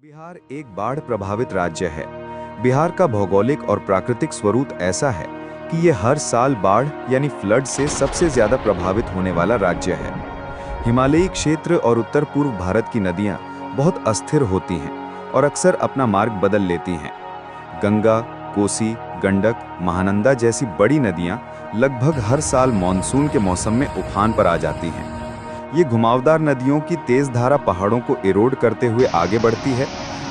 बिहार एक बाढ़ प्रभावित राज्य है। बिहार का भौगोलिक और प्राकृतिक स्वरूप ऐसा है कि ये हर साल बाढ़ यानी फ्लड से सबसे ज्यादा प्रभावित होने वाला राज्य है। हिमालयी क्षेत्र और उत्तर पूर्व भारत की नदियां बहुत अस्थिर होती हैं और अक्सर अपना मार्ग बदल लेती हैं। गंगा, कोसी, गंडक, महानंदा जैसी बड़ी नदियां लगभग हर साल मानसून के मौसम में उफान पर आ जाती हैं। ये घुमावदार नदियों की तेज धारा पहाड़ों को इरोड करते हुए आगे बढ़ती है।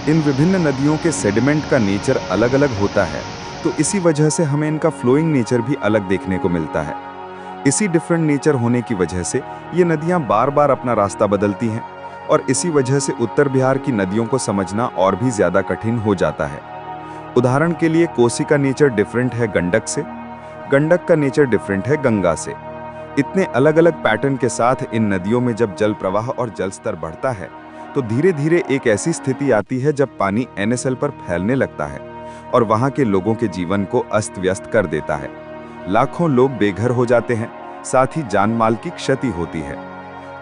इन विभिन्न नदियों के सेडिमेंट का नेचर अलग अलग होता है, तो इसी वजह से हमें इनका फ्लोइंग नेचर भी अलग देखने को मिलता है। इसी डिफरेंट नेचर होने की वजह से ये नदियां बार बार अपना रास्ता बदलती हैं और इसी वजह से उत्तर बिहार की नदियों को समझना और भी ज़्यादा कठिन हो जाता है। उदाहरण के लिए कोसी का नेचर डिफरेंट है गंडक से, गंडक का नेचर डिफरेंट है गंगा से। इतने अलग अलग पैटर्न के साथ इन नदियों में जब जल प्रवाह और जल स्तर बढ़ता है तो धीरे धीरे एक ऐसी स्थिति आती है जब पानी NSL पर फैलने लगता है और वहां के लोगों के जीवन को अस्त व्यस्त कर देता है। लाखों लोग बेघर हो जाते हैं, साथ ही जान माल की क्षति होती है।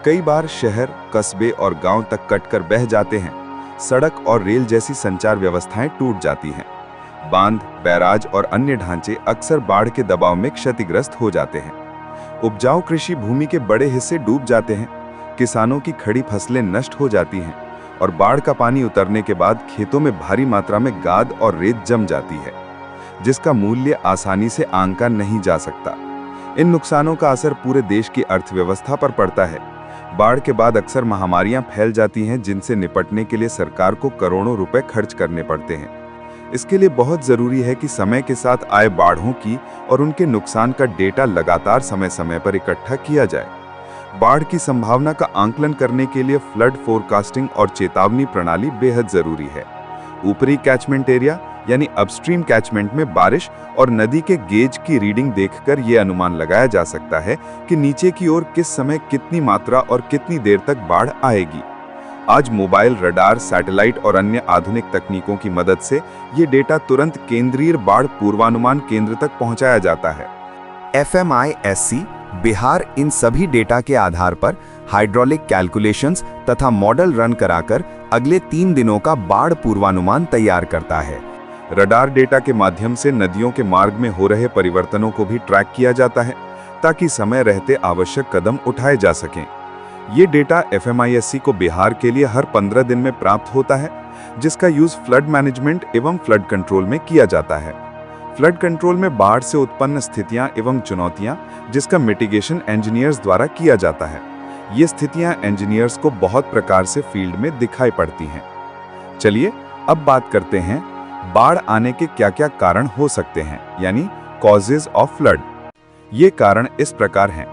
कई बार शहर, कस्बे और गांव तक कटकर बह जाते हैं। सड़क और रेल जैसी संचार व्यवस्थाएं टूट जाती हैं। बांध, बैराज और अन्य ढांचे अक्सर बाढ़ के दबाव में क्षतिग्रस्त हो जाते हैं। उपजाऊ कृषि भूमि के बड़े हिस्से डूब जाते हैं। किसानों की खड़ी फसलें नष्ट हो जाती हैं और बाढ़ का पानी उतरने के बाद खेतों में भारी मात्रा में गाद और रेत जम जाती है, जिसका मूल्य आसानी से आंका नहीं जा सकता। इन नुकसानों का असर पूरे देश की अर्थव्यवस्था पर पड़ता है। बाढ़ के बाद अक्सर महामारियां फैल जाती हैं, जिनसे निपटने के लिए सरकार को करोड़ों रुपए खर्च करने पड़ते हैं। इसके लिए बहुत ज़रूरी है कि समय के साथ आए बाढ़ों की और उनके नुकसान का डेटा लगातार समय समय पर इकट्ठा किया जाए। बाढ़ की संभावना का आंकलन करने के लिए फ्लड फोरकास्टिंग और चेतावनी प्रणाली बेहद ज़रूरी है। ऊपरी कैचमेंट एरिया यानी अपस्ट्रीम कैचमेंट में बारिश और नदी के गेज की रीडिंग देखकर यह अनुमान लगाया जा सकता है कि नीचे की ओर किस समय कितनी मात्रा और कितनी देर तक बाढ़ आएगी। आज मोबाइल, रडार, सैटेलाइट और अन्य आधुनिक तकनीकों की मदद से ये डेटा तुरंत केंद्रीय बाढ़ पूर्वानुमान केंद्र तक पहुंचाया जाता है। FMISC बिहार इन सभी डेटा के आधार पर हाइड्रोलिक कैलकुलेशंस तथा मॉडल रन कराकर अगले 3 दिनों का बाढ़ पूर्वानुमान तैयार करता है। रडार डेटा के माध्यम से नदियों के मार्ग में हो रहे परिवर्तनों को भी ट्रैक किया जाता है, ताकि समय रहते आवश्यक कदम उठाए जा सकें। ये डेटा FMISC को बिहार के लिए हर 15 दिन में प्राप्त होता है, जिसका यूज फ्लड मैनेजमेंट एवं फ्लड कंट्रोल में किया जाता है। फ्लड कंट्रोल में बाढ़ से उत्पन्न स्थितियां एवं चुनौतियां, जिसका मिटिगेशन इंजीनियर्स द्वारा किया जाता है। ये स्थितियां इंजीनियर्स को बहुत प्रकार से फील्ड में दिखाई पड़ती हैं। चलिए अब बात करते हैं बाढ़ आने के क्या क्या कारण हो सकते हैं, यानी कॉजेज ऑफ फ्लड। ये कारण इस प्रकार हैं।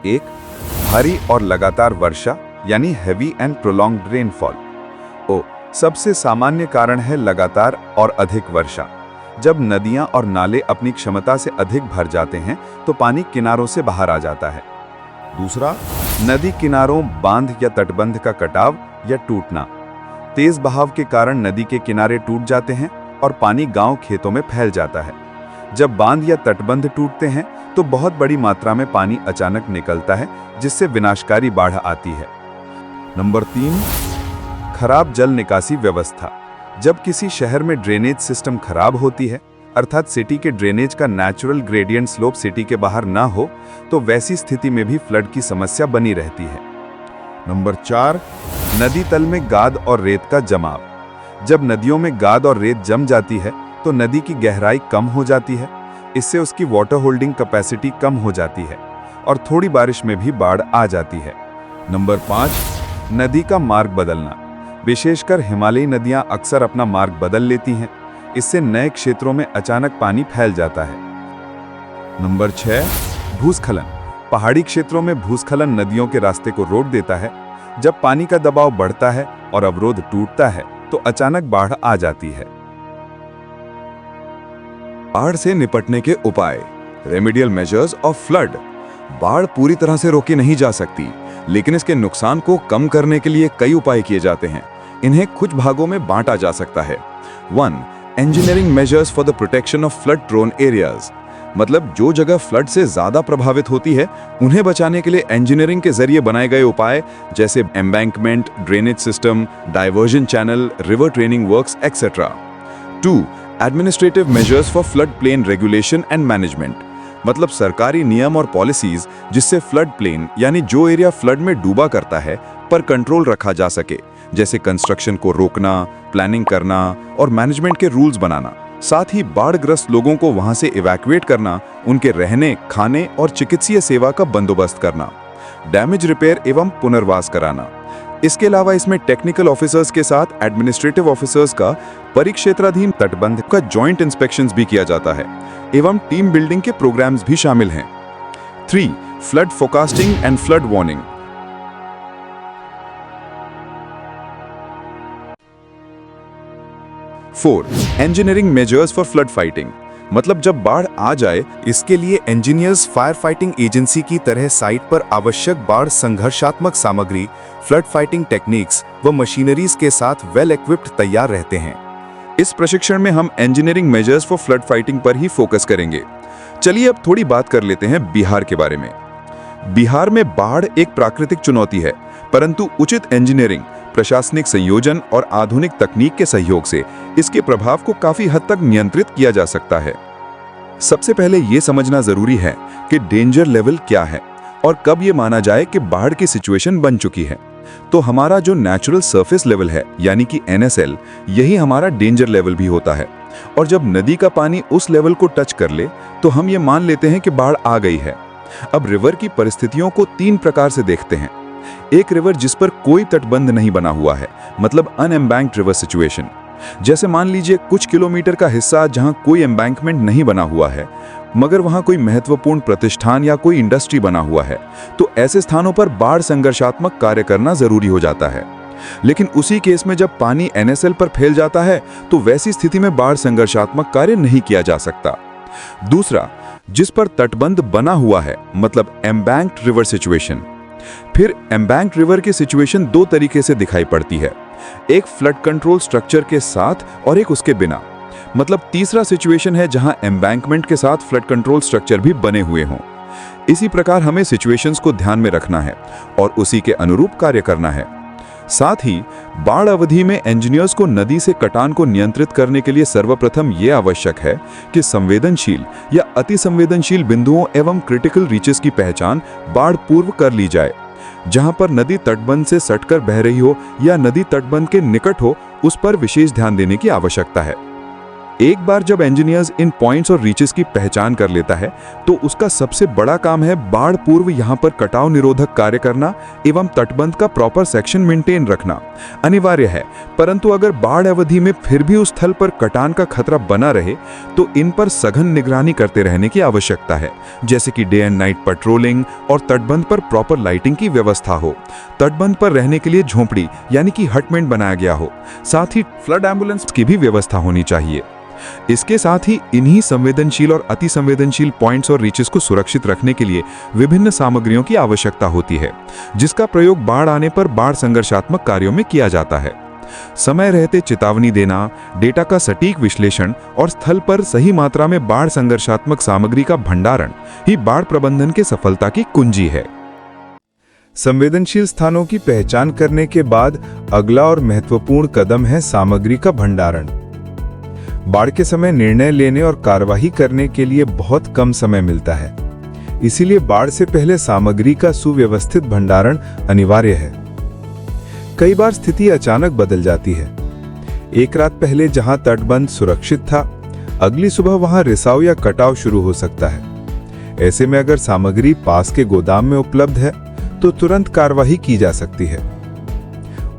1. भारी और लगातार वर्षा यानी हेवी एंड प्रोलॉन्ग्ड रेनफॉल। सबसे सामान्य कारण है लगातार और अधिक वर्षा। जब नदियां और नाले अपनी क्षमता से अधिक भर जाते हैं तो पानी किनारों से बाहर आ जाता है। दूसरा, नदी किनारों, बांध या तटबंध का कटाव या टूटना। तेज बहाव के कारण नदी के किनारे टूट जाते हैं और पानी गांव खेतों में फैल जाता है। जब बांध या तटबंध टूटते हैं तो बहुत बड़ी मात्रा में पानी अचानक निकलता है, जिससे विनाशकारी बाढ़ आती है। नंबर 3, खराब जल निकासी व्यवस्था। जब किसी शहर में ड्रेनेज सिस्टम खराब होती है, अर्थात सिटी के ड्रेनेज का नेचुरल ग्रेडियंट स्लोप सिटी के बाहर ना हो, तो वैसी स्थिति में भी फ्लड की समस्या बनी रहती है। नंबर 4, नदी तल में गाद और रेत का जमाव। जब नदियों में गाद और रेत जम जाती है तो नदी की गहराई कम हो जाती है। इससे उसकी वाटर होल्डिंग कैपेसिटी कम हो जाती है और थोड़ी बारिश में भी बाढ़ आ जाती है। नंबर 5, नदी का मार्ग बदलना। विशेषकर हिमालयी नदियां अक्सर अपना मार्ग बदल लेती हैं। इससे नए क्षेत्रों में अचानक पानी फैल जाता है। नंबर 6, भूस्खलन। पहाड़ी क्षेत्रों में भूस्खलन नदियों के रास्ते को रोक देता है। जब पानी का दबाव बढ़ता है और अवरोध टूटता है तो अचानक बाढ़ आ जाती है। बाढ़ से निपटने के उपाय। Remedial measures of flood. बाढ़ पूरी तरह से रोकी नहीं जा सकती, लेकिन इसके नुकसान को कम करने के लिए कई उपाय किए जाते हैं। इन्हें कुछ भागों में बांटा जा सकता है। 1. Engineering measures for the protection of flood prone areas. मतलब जो जगह फ्लड से ज्यादा प्रभावित होती है उन्हें बचाने के लिए इंजीनियरिंग के जरिए बनाए गए उपाय जैसे embankment, drainage system, diversion channel, river training works etcetera. 2. Administrative measures for flood plain regulation and management, मतलब सरकारी नियम और पॉलिसीज जिससे फ्लड प्लेन यानी जो एरिया फ्लड में डूबा करता है पर कंट्रोल रखा जा सके, जैसे कंस्ट्रक्शन को रोकना, प्लानिंग करना और मैनेजमेंट के रूल्स बनाना। साथ ही बाढ़ग्रस्त लोगों को वहां से इवैक्यूएट करना, उनके रहने, खाने और चिकित्सीय सेवा का बंदोबस्त करना, डैमेज रिपेयर एवं पुनर्वास कराना। इसके अलावा इसमें टेक्निकल ऑफिसर्स के साथ एडमिनिस्ट्रेटिव ऑफिसर्स का परिक्षेत्राधीन तटबंध का जॉइंट इंस्पेक्शंस भी किया जाता है एवं टीम बिल्डिंग के प्रोग्राम्स भी शामिल हैं। 3. Flood forecasting and flood warning. 4. Engineering measures for flood fighting, मतलब जब बाढ़ आ जाए इसके लिए इंजीनियर्स फायर फाइटिंग एजेंसी की तरह साइट पर आवश्यक बाढ़ संघर्षात्मक सामग्री, फ्लड फाइटिंग टेक्निक्स व मशीनरीज के साथ वेल इक्विप्ड तैयार रहते हैं। इस प्रशिक्षण में हम engineering measures for flood fighting पर ही फोकस करेंगे। चलिए अब थोड़ी बात कर लेते हैं बिहार के बारे में। बिहार में बाढ़ एक प्राकृतिक चुनौती है, परंतु उचित इंजीनियरिंग, प्रशासनिक संयोजन और आधुनिक तकनीक के सहयोग से इसके प्रभाव को काफी हद तक नियंत्रित किया जा सकता है। सबसे पहले यह समझना जरूरी है कि डेंजर लेवल क्या है और कब यह माना जाए कि बाढ़ की सिचुएशन बन चुकी है। तो हमारा जो नेचुरल सरफेस लेवल है यानी कि NSL, यही हमारा डेंजर लेवल भी होता है। और जब नदी का पानी उस लेवल को टच कर ले तो हम ये मान लेते हैं कि बाढ़ आ गई है। अब रिवर की परिस्थितियों को 3 प्रकार से देखते हैं। एक रिवर जिस पर कोई तटबंध नहीं बना हुआ है, मतलब अनएम्बैंक्ड रिवर सिचुएशन। जैसे मान लीजिए कुछ किलोमीटर का हिस्सा जहां कोई एम्बैंकमेंट नहीं बना हुआ है, मगर वहां कोई महत्वपूर्ण प्रतिष्ठान या कोई इंडस्ट्री बना हुआ है, तो ऐसे स्थानों पर बाढ़ संघर्षात्मक कार्य करना जरूरी हो जाता है। लेकिन उसी केस में जब पानी NSL पर फैल जाता है तो वैसी स्थिति में बाढ़ संघर्षात्मक कार्य नहीं किया जा सकता। दूसरा, जिस पर तटबंध बना हुआ है, मतलब एम्बैंक्ड रिवर सिचुएशन। फिर एम्बैंक्ड रिवर की सिचुएशन 2 तरीके से दिखाई पड़ती है, एक फ्लड कंट्रोल स्ट्रक्चर के साथ और एक उसके बिना। मतलब तीसरा सिचुएशन है जहां एम्बैंकमेंट के साथ फ्लड कंट्रोल स्ट्रक्चर भी बने हुए हों। इसी प्रकार हमें सिचुएशंस को ध्यान में रखना है और उसी के अनुरूप कार्य करना है। साथ ही बाढ़ अवधि में इंजीनियर्स को नदी से कटान को नियंत्रित करने के लिए सर्वप्रथम यह आवश्यक है कि संवेदनशील या अति संवेदनशील बिंदुओं एवं क्रिटिकल रीचेस की पहचान बाढ़ पूर्व कर ली जाए। जहां पर नदी तटबंध से सटकर बह रही हो या नदी तटबंध के निकट हो, उस पर विशेष ध्यान देने की आवश्यकता है। एक बार जब इंजीनियर्स इन पॉइंट्स और रीचेस की पहचान कर लेता है तो उसका सबसे बड़ा काम है बाढ़ पूर्व यहां पर कटाव निरोधक कार्य करना एवं तटबंध का प्रॉपर सेक्शन मेंटेन रखना अनिवार्य है। परंतु अगर बाढ़ अवधि में फिर भी उस स्थल पर कटान का खतरा बना रहे तो इन पर सघन निगरानी करते रहने की आवश्यकता है, जैसे कि डे एंड नाइट पेट्रोलिंग और तटबंध पर प्रॉपर लाइटिंग की व्यवस्था हो। तटबंध पर रहने के लिए झोंपड़ी यानी कि हटमेंट बनाया गया हो। साथ ही फ्लड एम्बुलेंस की भी व्यवस्था होनी चाहिए। इसके साथ ही इन्हीं संवेदनशील और अति संवेदनशील पॉइंट्स और रीचेस को सुरक्षित रखने के लिए विभिन्न सामग्रियों की आवश्यकता होती है, जिसका प्रयोग बाढ़ आने पर बाढ़ संघर्षात्मक कार्यों में किया जाता है। समय रहते चेतावनी देना, डेटा का सटीक विश्लेषण और स्थल पर सही मात्रा में बाढ़ संघर्षात्मक सामग्री का भंडारण ही बाढ़ प्रबंधन के सफलता की कुंजी है। संवेदनशील स्थानों की पहचान करने के बाद अगला और महत्वपूर्ण कदम है सामग्री का भंडारण। बाढ़ के समय निर्णय लेने और कार्यवाही करने के लिए बहुत कम समय मिलता है, इसीलिए बाढ़ से पहले सामग्री का सुव्यवस्थित भंडारण अनिवार्य है। कई बार स्थिति अचानक बदल जाती है। एक रात पहले जहां तटबंध सुरक्षित था, अगली सुबह वहां रिसाव या कटाव शुरू हो सकता है। ऐसे में अगर सामग्री पास के गोदाम में उपलब्ध है तो तुरंत कार्यवाही की जा सकती है।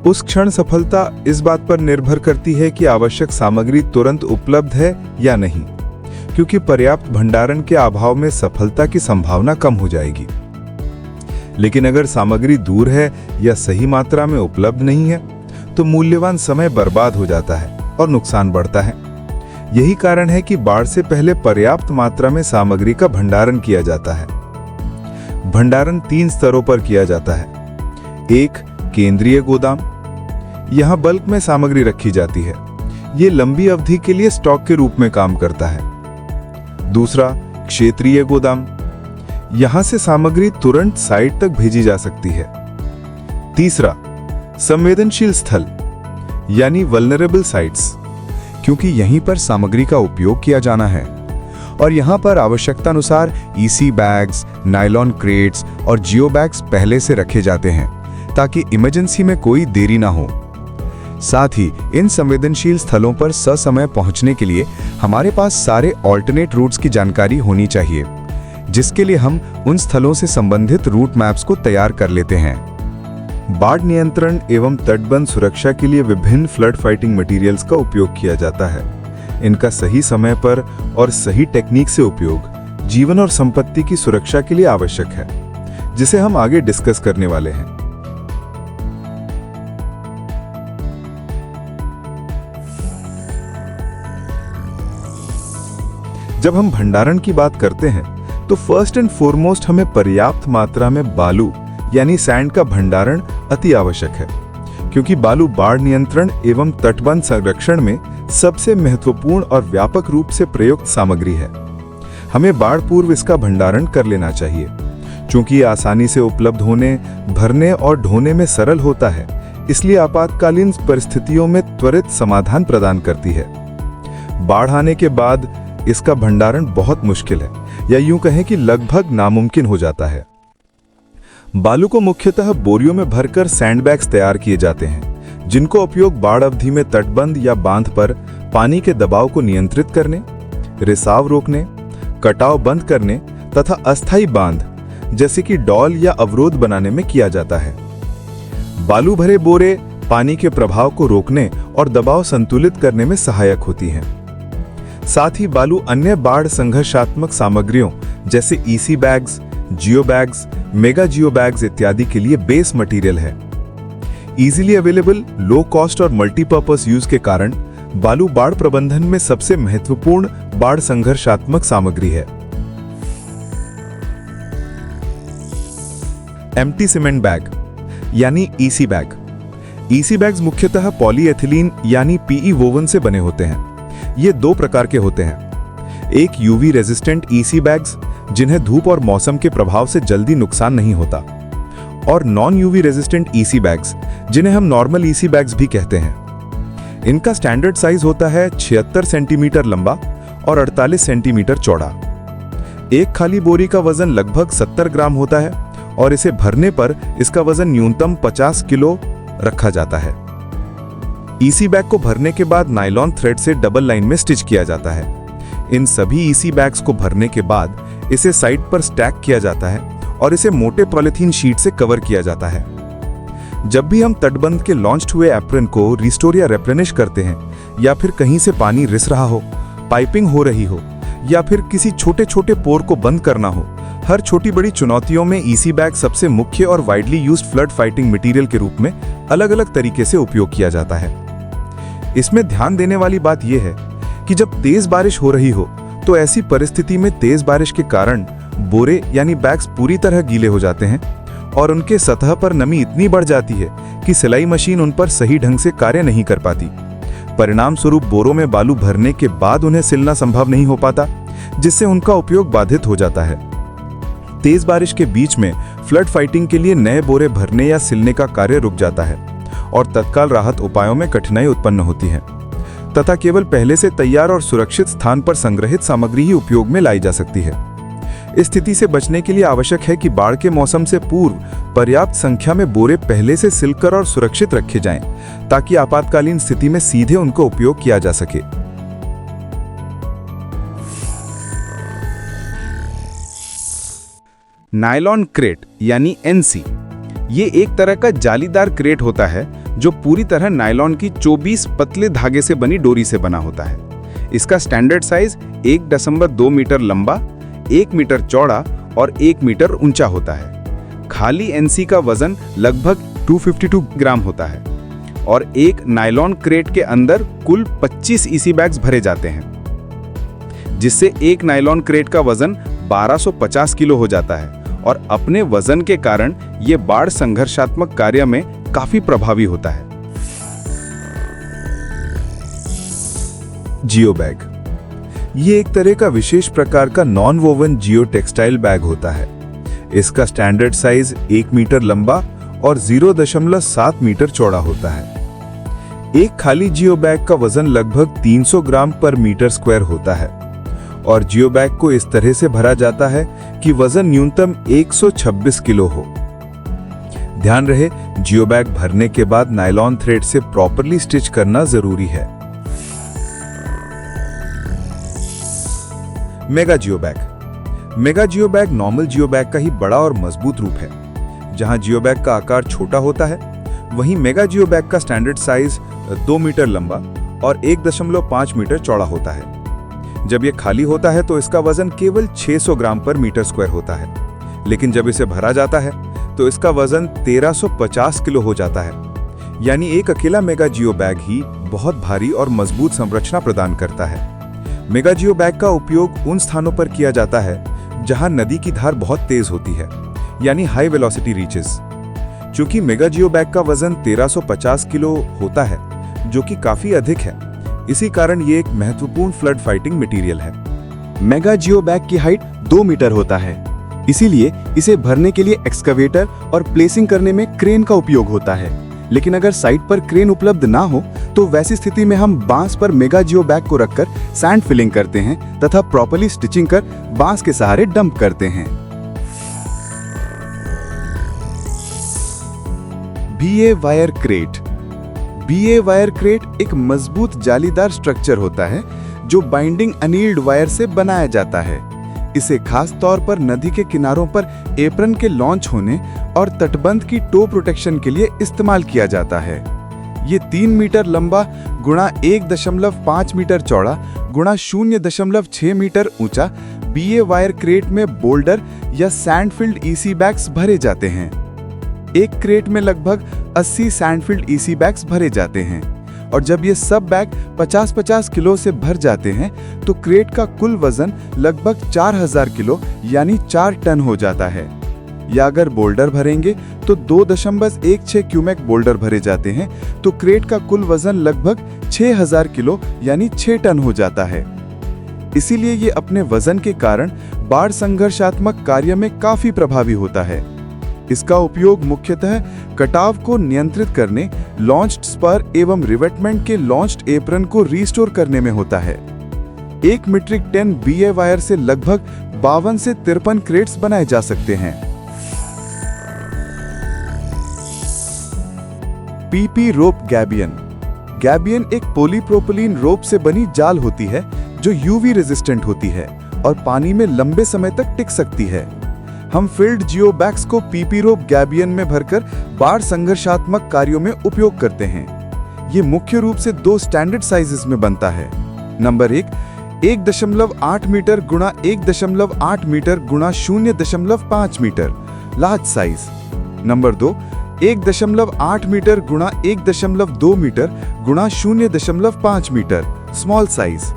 उस क्षण सफलता इस बात पर निर्भर करती है कि आवश्यक सामग्री तुरंत उपलब्ध है या नहीं, क्योंकि पर्याप्त भंडारण के अभाव में सफलता की संभावना कम हो जाएगी। लेकिन अगर सामग्री दूर है या सही मात्रा में उपलब्ध नहीं है तो मूल्यवान समय बर्बाद हो जाता है और नुकसान बढ़ता है। यही कारण है कि बाढ़ से पहले पर्याप्त मात्रा में सामग्री का भंडारण किया जाता है। भंडारण 3 स्तरों पर किया जाता है। एक, केंद्रीय गोदाम, यहां बल्क में सामग्री रखी जाती है। ये लंबी अवधि के लिए स्टॉक के रूप में काम करता है। दूसरा, क्षेत्रीय गोदाम, यहां से सामग्री तुरंत साइट तक भेजी जा सकती है। तीसरा, संवेदनशील स्थल यानी वल्नरेबल साइट्स, क्योंकि यहीं पर सामग्री का उपयोग किया जाना है और यहां पर आवश्यकतानुसार ईसी बैग्स, नायलॉन क्रेट्स और जियो बैग्स पहले से रखे जाते हैं ताकि इमरजेंसी में कोई देरी ना हो। साथ ही इन संवेदनशील स्थलों पर ससमय पहुंचने के लिए हमारे पास सारे ऑल्टरनेट रूट्स की जानकारी होनी चाहिए, जिसके लिए हम उन स्थलों से संबंधित रूट मैप्स को तैयार कर लेते हैं। बाढ़ नियंत्रण एवं तटबंध सुरक्षा के लिए विभिन्न फ्लड फाइटिंग मटेरियल्स का उपयोग किया जाता है। इनका सही समय पर और सही टेक्निक से उपयोग जीवन और संपत्ति की सुरक्षा के लिए आवश्यक है, जिसे हम आगे डिस्कस करने वाले हैं। जब हम भंडारण की बात करते हैं तो फर्स्ट एंड फॉरमोस्ट हमें पर्याप्त मात्रा में बालू यानी सैंड का भंडारण अति आवश्यक है, क्योंकि बालू बाढ़ नियंत्रण एवं तटबंध संरक्षण में सबसे महत्वपूर्ण और व्यापक रूप से प्रयुक्त सामग्री है। हमें बाढ़ पूर्व इसका भंडारण कर लेना चाहिए, क्योंकि ये आसानी से उपलब्ध होने, भरने और ढोने में सरल होता है, इसलिए आपातकालीन परिस्थितियों में त्वरित समाधान प्रदान करती है। बाढ़ आने के बाद इसका भंडारण बहुत मुश्किल है, या यूं कहें कि लगभग नामुमकिन हो जाता है। बालू को मुख्यतः बोरियों में भरकर सैंडबैग्स तैयार किए जाते हैं, जिनको उपयोग बाढ़ अवधि में तटबंध या बांध पर पानी के दबाव को नियंत्रित करने, रिसाव रोकने, कटाव बंद करने तथा अस्थायी बांध जैसे कि डॉल या अवरोध बनाने में किया जाता है। बालू भरे बोरे पानी के प्रभाव को रोकने और दबाव संतुलित करने में सहायक होती हैं। साथ ही बालू अन्य बाढ़ संघर्षात्मक सामग्रियों जैसे ईसी बैग्स, जियो बैग्स, मेगा जियो बैग्स इत्यादि के लिए बेस मटेरियल है। इजीली अवेलेबल, लो कॉस्ट और मल्टीपर्पस यूज के कारण बालू बाढ़ प्रबंधन में सबसे महत्वपूर्ण बाढ़ संघर्षात्मक सामग्री है। एम्प्टी सीमेंट बैग यानी ईसी बैग। ईसी बैग्स मुख्यतः पॉलीएथिलीन यानी पीई वोवन से बने होते हैं। ये दो प्रकार के होते हैं, एक यूवी रेजिस्टेंट ईसी बैग्स जिन्हें धूप और मौसम के प्रभाव से जल्दी नुकसान नहीं होता, और non UV resistant EC bags जिन्हें हम नॉर्मल ईसी बैग्स भी कहते हैं। इनका स्टैंडर्ड साइज होता है 76 सेंटीमीटर लंबा और 48 सेंटीमीटर चौड़ा। एक खाली बोरी का वजन लगभग 70 ग्राम होता है और इसे भरने पर इसका वजन न्यूनतम 50 किलो रखा जाता है। ईसी बैग को भरने के बाद नायलॉन थ्रेड से डबल लाइन में स्टिच किया जाता है। इन सभी ईसी बैग्स को भरने के बाद इसे साइड पर स्टैक किया जाता है और इसे मोटे पॉलीथीन शीट से कवर किया जाता है। जब भी हम तटबंध के लॉन्च्ड हुए एप्रन को रिस्टोर या रेप्लेनिश करते हैं, या फिर कहीं से पानी रिस रहा हो, पाइपिंग हो रही हो, या फिर किसी छोटे छोटे पोर को बंद करना हो, हर छोटी बड़ी चुनौतियों में ईसी बैग सबसे मुख्य और widely used flood fighting material के रूप में अलग अलग तरीके से उपयोग किया जाता है। इसमें ध्यान देने वाली बात यह है कि जब तेज बारिश हो रही हो तो ऐसी परिस्थिति में तेज बारिश के कारण बोरे यानी बैग्स पूरी तरह गीले हो जाते हैं और उनके सतह पर नमी इतनी बढ़ जाती है कि सिलाई मशीन उन पर सही ढंग से कार्य नहीं कर पाती। परिणाम स्वरूप बोरों में बालू भरने के बाद उन्हें सिलना संभव नहीं हो पाता, जिससे उनका उपयोग बाधित हो जाता है। तेज बारिश के बीच में फ्लड फाइटिंग के लिए नए बोरे भरने या सिलने का कार्य रुक जाता है और तत्काल राहत उपायों में कठिनाई उत्पन्न होती है, तथा केवल पहले से तैयार और सुरक्षित स्थान पर संग्रहित सामग्री ही उपयोग में लाई जा सकती है। इस स्थिति से बचने के लिए आवश्यक है कि बाढ़ के मौसम से पूर्व पर्याप्त संख्या में बोरे पहले से सिलकर और सुरक्षित रखे जाएं, ताकि आपातकालीन स्थिति में सीधे उनका उपयोग किया जा सके। नायलॉन क्रेट यानी एनसी, ये एक तरह का जालीदार क्रेट होता है जो पूरी तरह नायलॉन की 24 पतले धागे से बनी डोरी से बना होता है। इसका स्टैंडर्ड साइज 1.2 मीटर लंबा, 1 मीटर चौड़ा और 1 मीटर ऊंचा होता है। खाली एनसी का वजन लगभग 252 ग्राम होता है और एक नायलॉन क्रेट के अंदर कुल 25 ईसी बैग्स भरे जाते हैं, जिससे एक नायलॉन क्रेट का वजन 1250 किलो हो जाता है और अपने वजन के कारण ये बाढ़ संघर्षात्मक कार्य में काफी प्रभावी होता है। जियो बैग। ये एक तरह का विशेष प्रकार का नॉन वोवन जियो टेक्सटाइल बैग होता है। इसका स्टैंडर्ड साइज 1 मीटर लंबा और 0.7 मीटर चौड़ा होता है। एक खाली जियो बैग का वजन लगभग 300 ग्राम पर मीटर स्क्वायर होता है और जियो बैग को इस तरह से भरा जाता है कि वजन न्यूनतम 126 किलो हो। ध्यान रहे, जियो बैग भरने के बाद नायलॉन थ्रेड से प्रॉपरली स्टिच करना जरूरी है। मेगा जियो बैग। मेगा जियो बैग नॉर्मल जियो बैग का ही बड़ा और मजबूत रूप है। जहां जियो बैग का आकार छोटा होता है, वहीं मेगा जियो बैग का स्टैंडर्ड साइज 2 मीटर लंबा और 1.5 मीटर चौड़ा होता है। जब यह खाली होता है तो इसका वजन केवल 600 ग्राम पर मीटर स्क्वायर होता है, लेकिन जब इसे भरा जाता है तो इसका वजन 1350 किलो हो जाता है। यानी एक अकेला मेगा जियो बैग ही बहुत भारी और मजबूत संरचना प्रदान करता है। मेगा जियो बैग का उपयोग उन स्थानों पर किया जाता है जहां नदी की धार बहुत तेज होती है, यानी हाई वेलोसिटी रीचेस। चूंकि मेगा जियो बैग का वजन 1350 किलो होता है, जो कि काफी अधिक है, इसी कारण ये एक महत्वपूर्ण फ्लड फाइटिंग मटेरियल है। मेगा जियो बैग की हाइट 2 मीटर होता है, इसीलिए इसे भरने के लिए एक्सकवेटर और प्लेसिंग करने में क्रेन का उपयोग होता है। लेकिन अगर साइट पर क्रेन उपलब्ध ना हो तो वैसी स्थिति में हम बांस पर मेगा जियो बैग को रखकर सैंड फिलिंग करते हैं तथा प्रॉपर्ली स्टिचिंग कर बांस के सहारे डंप करते हैं। BA wire crate. BA wire crate एक मजबूत जालीदार स्ट्रक्चर होता है जो बाइंडिंग अनील्ड वायर से बनाया जाता है। इसे खास तौर पर नदी के किनारों पर एप्रन के लॉन्च होने और तटबंध की टो प्रोटेक्शन के लिए इस्तेमाल किया जाता है। ये 3 मीटर लंबा गुणा 1.5 मीटर चौड़ा गुणा 0.6 मीटर ऊंचा बीए वायर क्रेट में बोल्डर या सैंडफिल्ड ईसी बैग्स भरे जाते हैं। एक क्रेट में लगभग 80 सैंडफिल्ड ईसी बैग्स भरे जाते हैं और जब ये सब बैग 50-50 किलो से भर जाते हैं तो क्रेट का कुल वजन लगभग 4000 किलो यानी 4 टन हो जाता है। या अगर बोल्डर भरेंगे तो 2.16 क्यूमेक बोल्डर भरे जाते हैं तो क्रेट का कुल वजन लगभग 6000 किलो यानी 6 टन हो जाता है। इसीलिए ये अपने वजन के कारण बाढ़ संघर्षात्मक कार्य में काफी प्रभावी होता है। इसका उपयोग मुख्यतः कटाव को नियंत्रित करने, लॉन्च्ड स्पर एवं रिवेटमेंट के लॉन्च्ड एप्रन को रिस्टोर करने में होता है। 1 मीट्रिक टन बीए वायर से लगभग 52 से 53 क्रेट्स बनाए जा सकते हैं। पीपी रोप गैबियन। गैबियन एक पॉलीप्रोपिलीन रोप से बनी जाल होती है जो यूवी रेजिस्टेंट होती है और पानी में लंबे समय तक टिक सकती है। हम फील्ड जियो बैग्स को पीपी रोप गैबियन में भरकर बाढ़ संघर्षात्मक कार्यों में उपयोग करते हैं। ये मुख्य रूप से 2 स्टैंडर्ड साइजेस में बनता है। नंबर 1 1.8 मीटर गुणा 1.8 मीटर गुणा 0.5 metre large size. Number 2 1.8 metre गुणा 1.2 मीटर गुणा 0.5 मीटर स्मॉल साइज।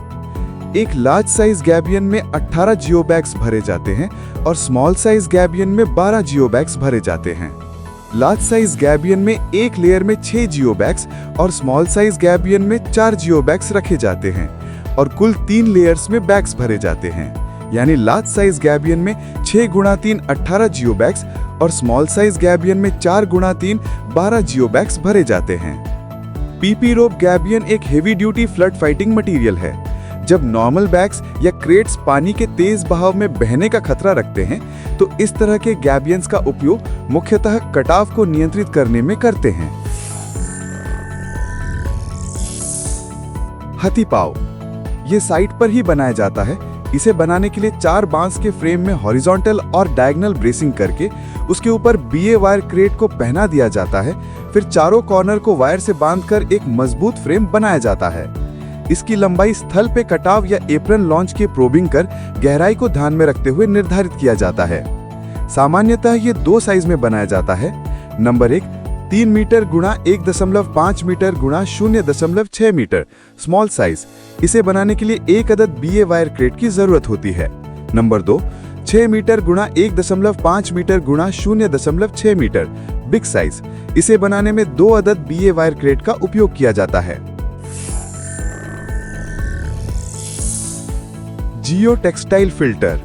एक लार्ज साइज गैबियन में 18 जियो बैग्स भरे जाते हैं और स्मॉल साइज गैबियन में 12 जियो बैग्स भरे जाते हैं। लार्ज साइज गैबियन में एक लेयर में 6 जियो बैग्स और स्मॉल साइज गैबियन में 4 जियो बैग्स रखे जाते हैं और कुल 3 लेयर्स में बैग्स भरे जाते हैं। यानी लार्ज साइज गैबियन में 6 गुणा 3 18 जियो बैग्स और स्मॉल साइज गैबियन में 4 गुणा 3 12 जियो बैग्स भरे जाते हैं। पीपी रोप गैबियन एक heavy duty flood fighting material है। जब नॉर्मल बैग्स या क्रेट्स पानी के तेज बहाव में बहने का खतरा रखते हैं तो इस तरह के गैबियंस का उपयोग मुख्यतः कटाव को नियंत्रित करने में करते हैं। हाथी पाव। ये साइट पर ही बनाया जाता है। इसे बनाने के लिए 4 बांस के फ्रेम में हॉरिजॉन्टल और डायगोनल ब्रेसिंग करके उसके ऊपर बीए वायर क्रेट को पहना दिया जाता है। फिर चारों कॉर्नर को वायर से बांधकर एक मजबूत फ्रेम बनाया जाता है। इसकी लंबाई स्थल पे कटाव या एप्रन लॉन्च की प्रोबिंग कर गहराई को ध्यान में रखते हुए निर्धारित किया जाता है। सामान्यतः ये 2 साइज में बनाया जाता है। नंबर 1 3 मीटर गुणा 1.5 मीटर गुणा 0.6 मीटर स्मॉल साइज। इसे बनाने के लिए 1 अदद बीए वायर क्रेट की जरूरत होती है। नंबर 2 6 मीटर गुणा 1.5 मीटर गुणा 0.6 मीटर बिग साइज। इसे बनाने में 2 अदद बीए वायर क्रेट का उपयोग किया जाता है। जियो टेक्सटाइल फिल्टर,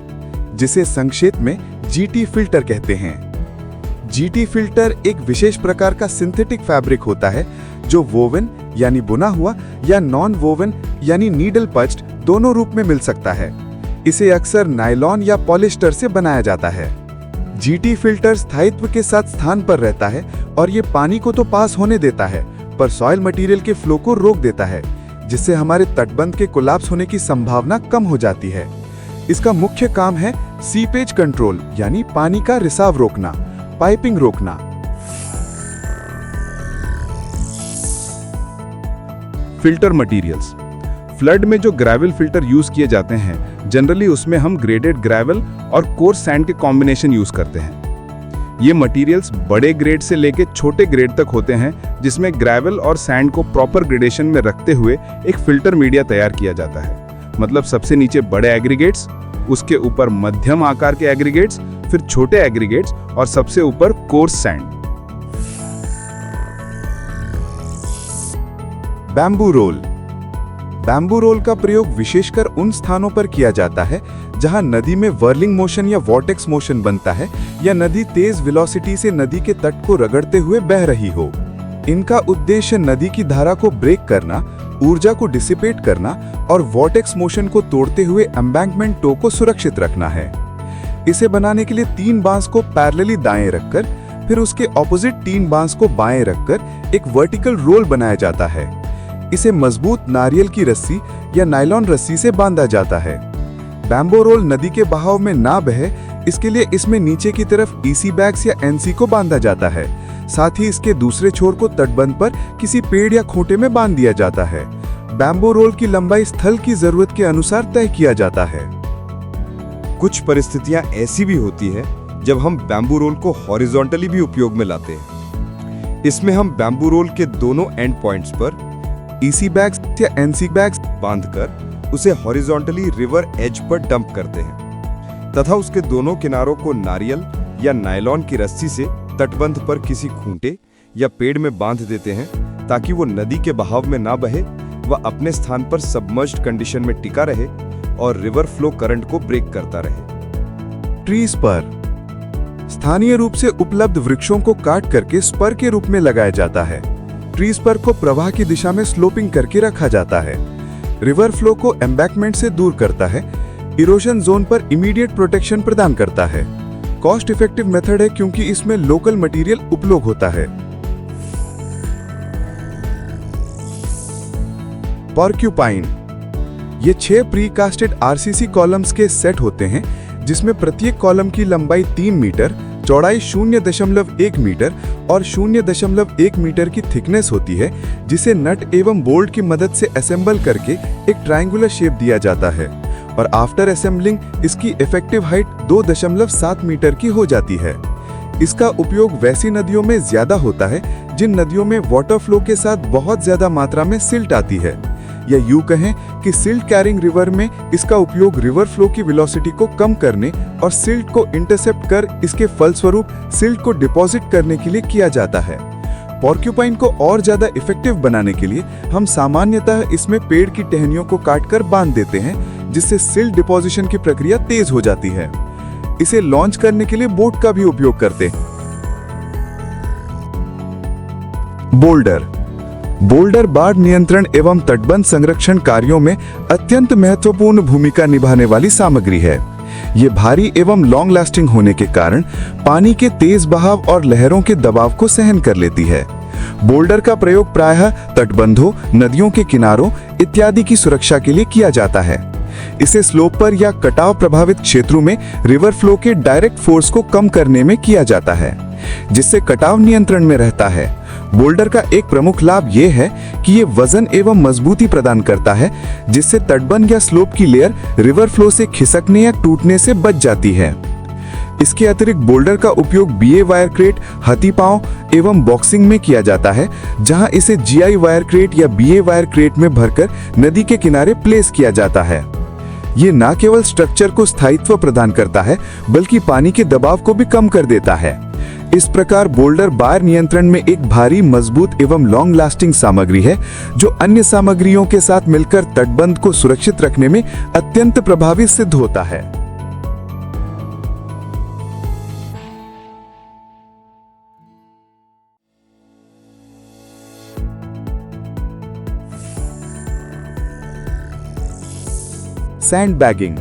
जिसे संक्षेप में जीटी फिल्टर कहते हैं। जीटी फिल्टर एक विशेष प्रकार का सिंथेटिक फैब्रिक होता है जो वोवन यानी बुना हुआ या नॉन वोवन यानी नीडल पच्ड दोनों रूप में मिल सकता है। इसे अक्सर नायलॉन या पॉलिस्टर से बनाया जाता है। जीटी फिल्टर स्थायित्व के साथ स्थान पर रहता है और ये पानी को तो पास होने देता है पर सॉइल मटेरियल के फ्लो को रोक देता है, जिससे हमारे तटबंध के कोलैप्स होने की संभावना कम हो जाती है। इसका मुख्य काम है सीपेज कंट्रोल यानी पानी का रिसाव रोकना, पाइपिंग रोकना। Filter materials. फ्लड में जो ग्रेवल फिल्टर यूज किए जाते हैं, जनरली उसमें हम ग्रेडेड ग्रेवल और कोर्स सैंड के कॉम्बिनेशन यूज करते हैं। ये मटेरियल्स बड़े ग्रेड से लेके छोटे ग्रेड तक होते हैं, जिसमें ग्रेवल और सैंड को प्रॉपर ग्रेडेशन में रखते हुए एक फिल्टर मीडिया तैयार किया जाता है। मतलब सबसे नीचे बड़े एग्रीगेट्स, उसके ऊपर मध्यम आकार के एग्रीगेट्स, फिर छोटे एग्रीगेट्स और सबसे ऊपर coarse sand. Bamboo roll. Bamboo roll का प्रयोग विशेषकर उन स्थानों पर किया जाता है जहां नदी में वर्लिंग मोशन या वॉर्टेक्स मोशन बनता है या नदी तेज वेलोसिटी से नदी के तट को रगड़ते हुए बह रही हो। इनका उद्देश्य नदी की धारा को ब्रेक करना, ऊर्जा को डिसिपेट करना और वॉर्टेक्स मोशन को तोड़ते हुए एम्बैंकमेंट टो को सुरक्षित रखना है। इसे बनाने के लिए 3 बांस को पैरेलली दाएं रखकर फिर उसके ऑपोजिट 3 बांस को बाएं रखकर एक वर्टिकल रोल बनाया जाता है। इसे मजबूत नारियल की रस्सी या नायलॉन रस्सी से बांधा जाता है। बैम्बू रोल नदी के बहाव में ना बहे, इसके लिए इसमें नीचे की तरफ ईसी बैग्स या एनसी को बांधा जाता है। साथ ही इसके दूसरे छोर को तटबंध पर किसी पेड़ या खूंटे में बांध दिया जाता है। बैम्बू रोल की लंबाई स्थल की जरूरत के अनुसार तय किया जाता है। कुछ परिस्थितियां ऐसी भी होती है जब हम बैम्बू रोल को हॉरिजॉन्टली भी उपयोग में लाते हैं। इसमें हम बैम्बू रोल के दोनों एंड पॉइंट्स पर ईसी बैग्स या एनसी बैग्स बांधकर उसे हॉरिजॉन्टली रिवर एज पर डंप करते हैं तथा उसके दोनों किनारों को नारियल या नायलॉन की रस्सी से तटबंध पर किसी खूंटे या पेड़ में बांध देते हैं ताकि वो नदी के बहाव में ना बहे, वह अपने स्थान पर सबमर्ज्ड कंडीशन में टिका रहे और रिवर फ्लो करंट को ब्रेक करता रहे। Tree spur. स्थानीय रूप से उपलब्ध वृक्षों को काट करके स्पर के रूप में लगाया जाता है। ट्री स्पर को प्रवाह की दिशा में स्लोपिंग करके रखा जाता है। रिवर फ्लो को एम्बैंकमेंट से दूर करता है, इरोजन जोन पर इमीडिएट प्रोटेक्शन प्रदान करता है। कॉस्ट इफेक्टिव मेथड है क्योंकि इसमें लोकल मटेरियल उपयोग होता है। पॉर्क्यूपाइन। ये 6 प्रीकास्टेड आरसीसी कॉलम्स के सेट होते हैं जिसमें प्रत्येक कॉलम की लंबाई 3 मीटर, चौड़ाई 0.1 मीटर और 0.1 मीटर की थिकनेस होती है, जिसे नट एवं बोल्ट की मदद से असेंबल करके एक ट्रायंगुलर शेप दिया जाता है और आफ्टर असेंबलिंग इसकी इफेक्टिव हाइट 2.7 मीटर की हो जाती है। इसका उपयोग वैसी नदियों में ज्यादा होता है जिन नदियों में वाटर फ्लो के साथ बहुत ज्यादा मात्रा में सिल्ट आती है, या यूं कहें कि सिल्ट कैरिंग रिवर में इसका उपयोग रिवर फ्लो की वेलोसिटी को कम करने और सिल्ट को इंटरसेप्ट कर इसके फलस्वरूप सिल्ट को डिपॉजिट करने के लिए किया जाता है। पॉर्क्यूपाइन को और ज्यादा इफेक्टिव बनाने के लिए हम सामान्यतः इसमें पेड़ की टहनियों को काटकर बांध देते हैं, जिससे सिल्ट डिपोजिशन की प्रक्रिया तेज हो जाती है। इसे लॉन्च करने के लिए बोट का भी उपयोग करते हैं। बोल्डर। बोल्डर बाढ़ नियंत्रण एवं तटबंध संरक्षण कार्यों में अत्यंत महत्वपूर्ण भूमिका निभाने वाली सामग्री है। ये भारी एवं लॉन्ग लास्टिंग होने के कारण पानी के तेज बहाव और लहरों के दबाव को सहन कर लेती है। बोल्डर का प्रयोग प्रायः तटबंधों, नदियों के किनारों इत्यादि की सुरक्षा के लिए किया जाता है। इसे स्लोप पर या कटाव प्रभावित क्षेत्रों में रिवर फ्लो के डायरेक्ट फोर्स को कम करने में किया जाता है, जिससे कटाव नियंत्रण में रहता है। बोल्डर का एक प्रमुख लाभ यह है कि ये वजन एवं मजबूती प्रदान करता है, जिससे तटबंध या स्लोप की लेयर रिवर फ्लो से खिसकने या टूटने से बच जाती है। इसके अतिरिक्त बोल्डर का उपयोग बीए वायर क्रेट, हाथी पांव एवं बॉक्सिंग में किया जाता है, जहां इसे जीआई वायर क्रेट या बीए वायर क्रेट में भरकर नदी के किनारे प्लेस किया जाता है। ये न केवल स्ट्रक्चर को स्थायित्व प्रदान करता है, बल्कि पानी के दबाव को भी कम कर देता है। इस प्रकार बोल्डर बाढ़ नियंत्रण में एक भारी, मजबूत एवं लॉन्ग लास्टिंग सामग्री है जो अन्य सामग्रियों के साथ मिलकर तटबंध को सुरक्षित रखने में अत्यंत प्रभावी सिद्ध होता है। सैंडबैगिंग।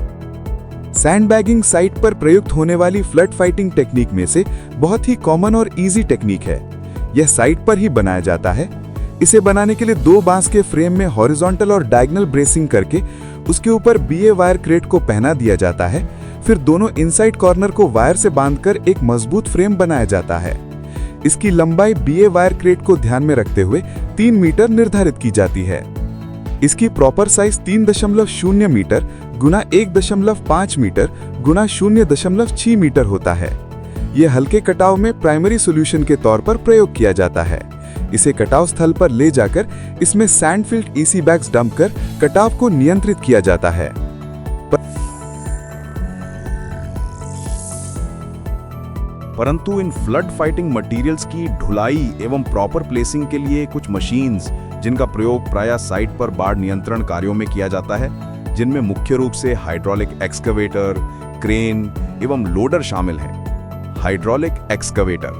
सैंडबैगिंग साइट पर प्रयुक्त होने वाली फ्लड फाइटिंग टेक्निक में से बहुत ही कॉमन और इजी टेक्निक है। यह साइट पर ही बनाया जाता है। इसे बनाने के लिए 2 बांस के फ्रेम में हॉरिजॉन्टल और डायगोनल ब्रेसिंग करके उसके ऊपर बीए वायर क्रेट को पहना दिया जाता है। फिर दोनों इनसाइड कॉर्नर को वायर से बांधकर एक मजबूत फ्रेम बनाया जाता है। इसकी लंबाई बीए वायर क्रेट को ध्यान में रखते हुए 3 मीटर निर्धारित की जाती है। इसकी प्रॉपर साइज 3.0 मीटर गुना 1.5 मीटर गुना 0.6 मीटर होता है। यह हल्के कटाव में प्राइमरी सॉल्यूशन के तौर पर प्रयोग किया जाता है। इसे कटाव स्थल पर ले जाकर इसमें sand field EC bags dump कर कटाव को नियंत्रित किया जाता है। परंतु इन फ्लड फाइटिंग मटेरियल्स की ढुलाई एवं प्रॉपर प्लेसिंग के लिए कुछ मशीन्स जिनका प्रयोग प्रायः साइट पर बाढ़ नियंत्रण कार्यों में किया जाता है, जिनमें मुख्य रूप से हाइड्रोलिक एक्सकवेटर, क्रेन एवं लोडर शामिल हैं। Hydraulic excavator.